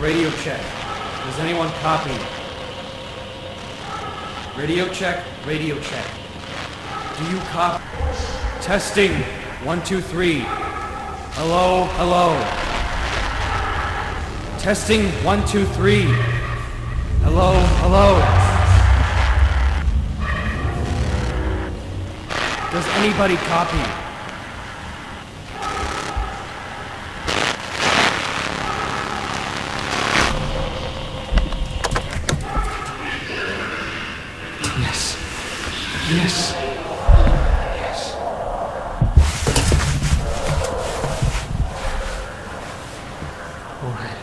S4: Radio check. Does anyone copy? Radio check, radio check. Do you copy? Testing. 1, 2, 3. Hello, hello. Testing. 1, 2, 3. Hello, hello. Does anybody copy?
S15: Yes.
S4: Yes. All right.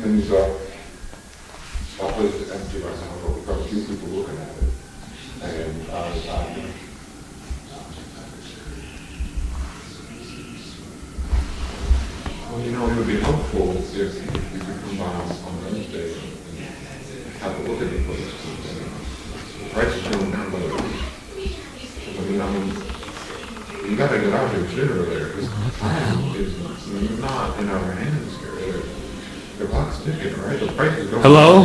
S9: things that place is empty right now, but we've got a few people looking at it. And well, you know, it would be helpful if you could come by on Wednesday and have a look at the place. The price is going down by the week. I mean, you gotta get out here sooner or later, because the plan is not in our hands here. The clock's ticking, right? The price is going
S4: Hello?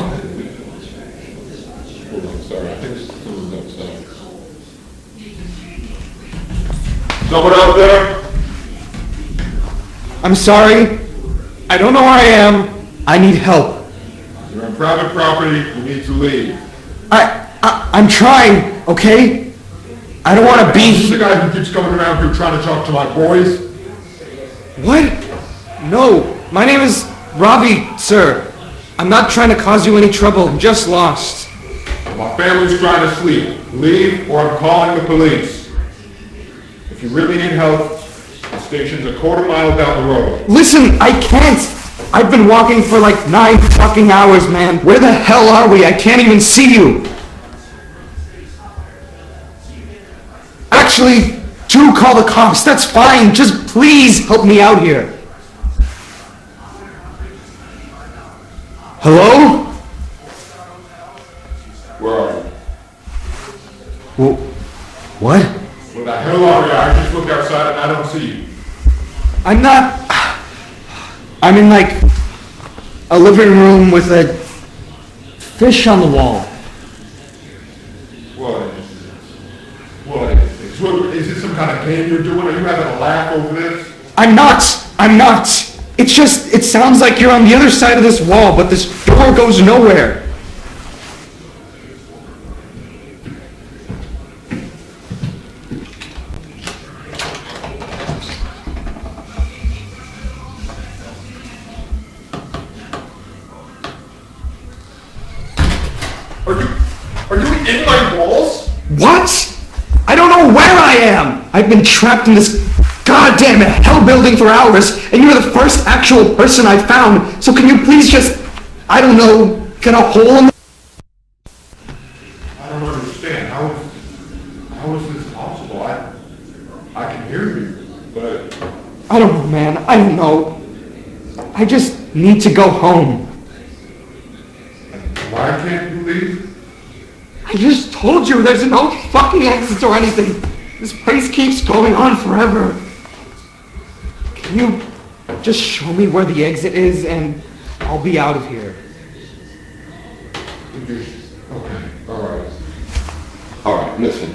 S9: Hold on, sorry, I think someone's outside. Someone out there?
S4: I'm sorry. I don't know where I am. I need help.
S9: You're on private property, you need to leave.
S4: I'm trying, okay? I don't want to be
S9: This is the guy who keeps coming around here trying to talk to my boys?
S4: What? No, my name is Robbie, sir. I'm not trying to cause you any trouble. I'm just lost.
S9: My family's trying to sleep. Leave or I'm calling the police. If you really need help, the station's a quarter mile down the road.
S4: Listen, I can't. I've been walking for like 9 fucking hours, man. Where the hell are we? I can't even see you. Actually, do call the cops. That's fine. Just please help me out here. Hello?
S9: Where are you?
S4: Well, what?
S9: Where the hell are you? I just looked outside and I don't see you.
S4: I'm not... I'm in like a living room with a fish on the wall.
S9: What? Is this some kind of game you're doing? Are you having a laugh over this?
S4: I'm not. It's just, it sounds like you're on the other side of this wall, but this door goes nowhere.
S9: Are you in my walls?
S4: What? I don't know where I am. I've been trapped in this goddamn hell building for hours, and you're the first actual person I found, so can you please just, I don't know, get a hole in the...
S9: I don't understand. How is this possible? I can hear you, but...
S4: I don't know, man. I don't know. I just need to go home.
S9: Why can't you leave?
S4: I just told you there's no fucking exits or anything. This place keeps going on forever. Can you just show me where the exit is and I'll be out of here?
S9: Okay, alright, listen,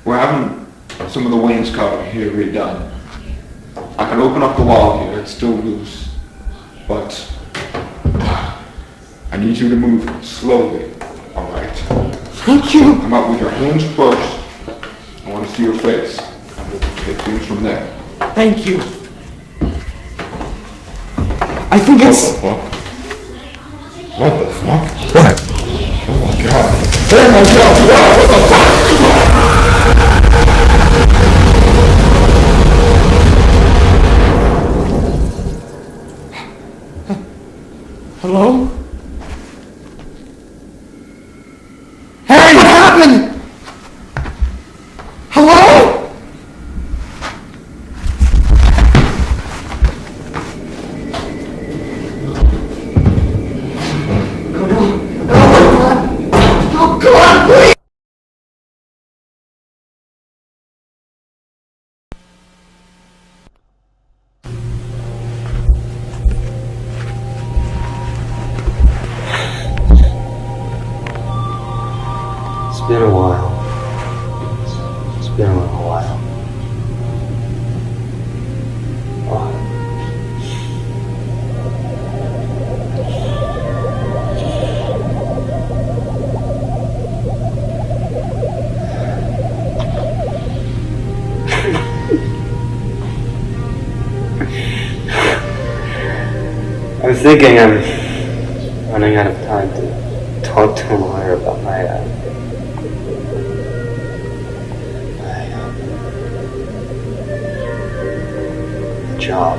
S9: we're having some of the wainscoting here redone. I can open up the wall here, it's still loose, but I need you to move slowly, alright?
S4: Thank you.
S9: Come out with your hands first. I want to see your face, and we'll take things from there.
S4: Thank you. I think it's...
S9: What the fuck? What? Oh my god.
S15: Oh my god, what the fuck?
S4: Hello? Harry, what happened? Hello? Oh God, please!
S1: It's been a while. It's been a little while. I was thinking I'm running out of time to talk to a lawyer about my job.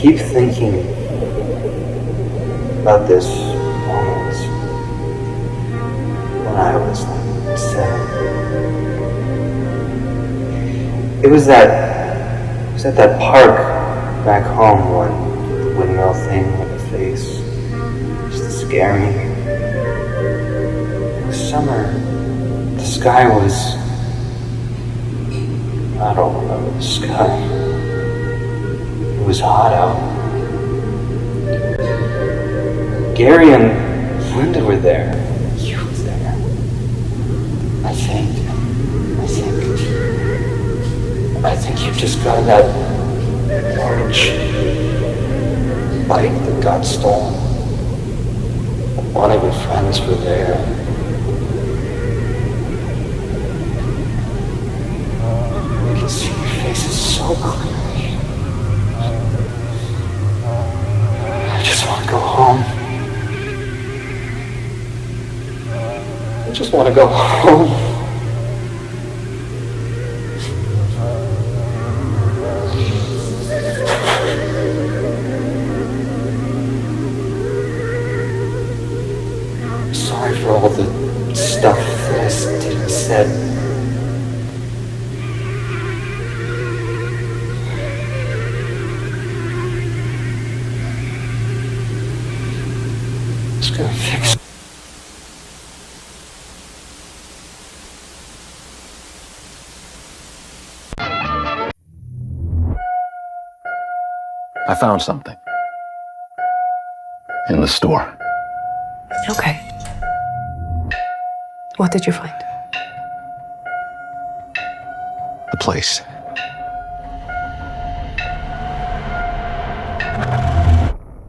S1: keep thinking about this moment when I was like 7. It was at that park back home when the windmill thing on the face used to scare me. It was summer. The sky was... I don't remember the sky. It was hot out. Gary and Linda were there. You were there. I think you just got that large bike that got stolen. One of your friends were there. I can see your faces so clearly. I just want to go home. I just want to go home. Sorry for all the stuff that I did and said. It's gonna fix it.
S5: I found something. In the store.
S8: Okay. What did you find?
S5: The place.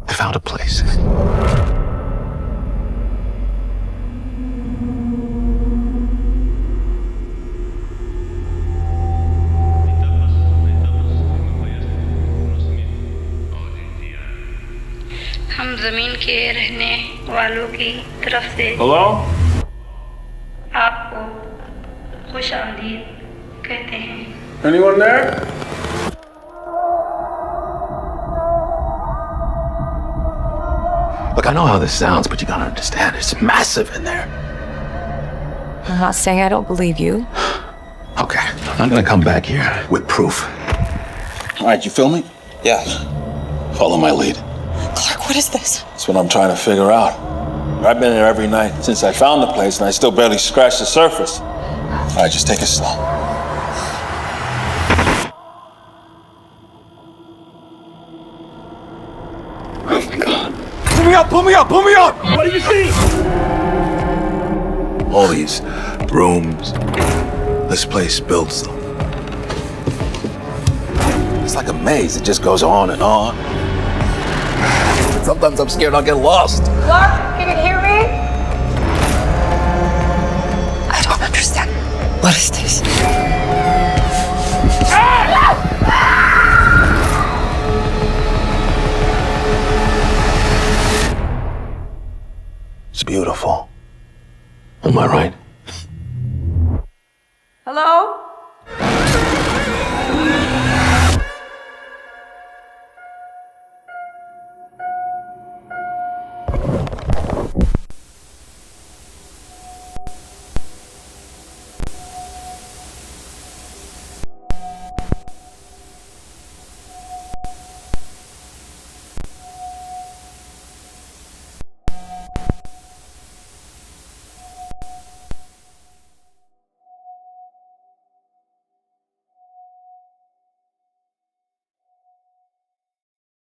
S5: I found a place.
S16: हम जमीन के रहने वालों की तरफ से
S26: Hello?
S16: आपको खुशामदीद कहते हैं।
S26: Anyone there?
S5: Look, I know how this sounds, but you gotta understand, it's massive in there.
S8: I'm not saying I don't believe you.
S5: Okay, I'm gonna come back here with proof. All right, you feel me?
S17: Yeah.
S5: Follow my lead.
S8: Clark, what is this?
S17: That's what I'm trying to figure out. I've been here every night since I found the place, and I still barely scratched the surface. All right, just take it slow.
S5: Oh my God.
S17: Pull me up, pull me up, pull me up!
S5: What do you see? All these rooms. This place builds them. It's like a maze. It just goes on and on. Sometimes I'm scared I'll get lost.
S16: Clark, can you hear me?
S8: I don't understand. What is this?
S5: It's beautiful. Am I right?
S16: Hello?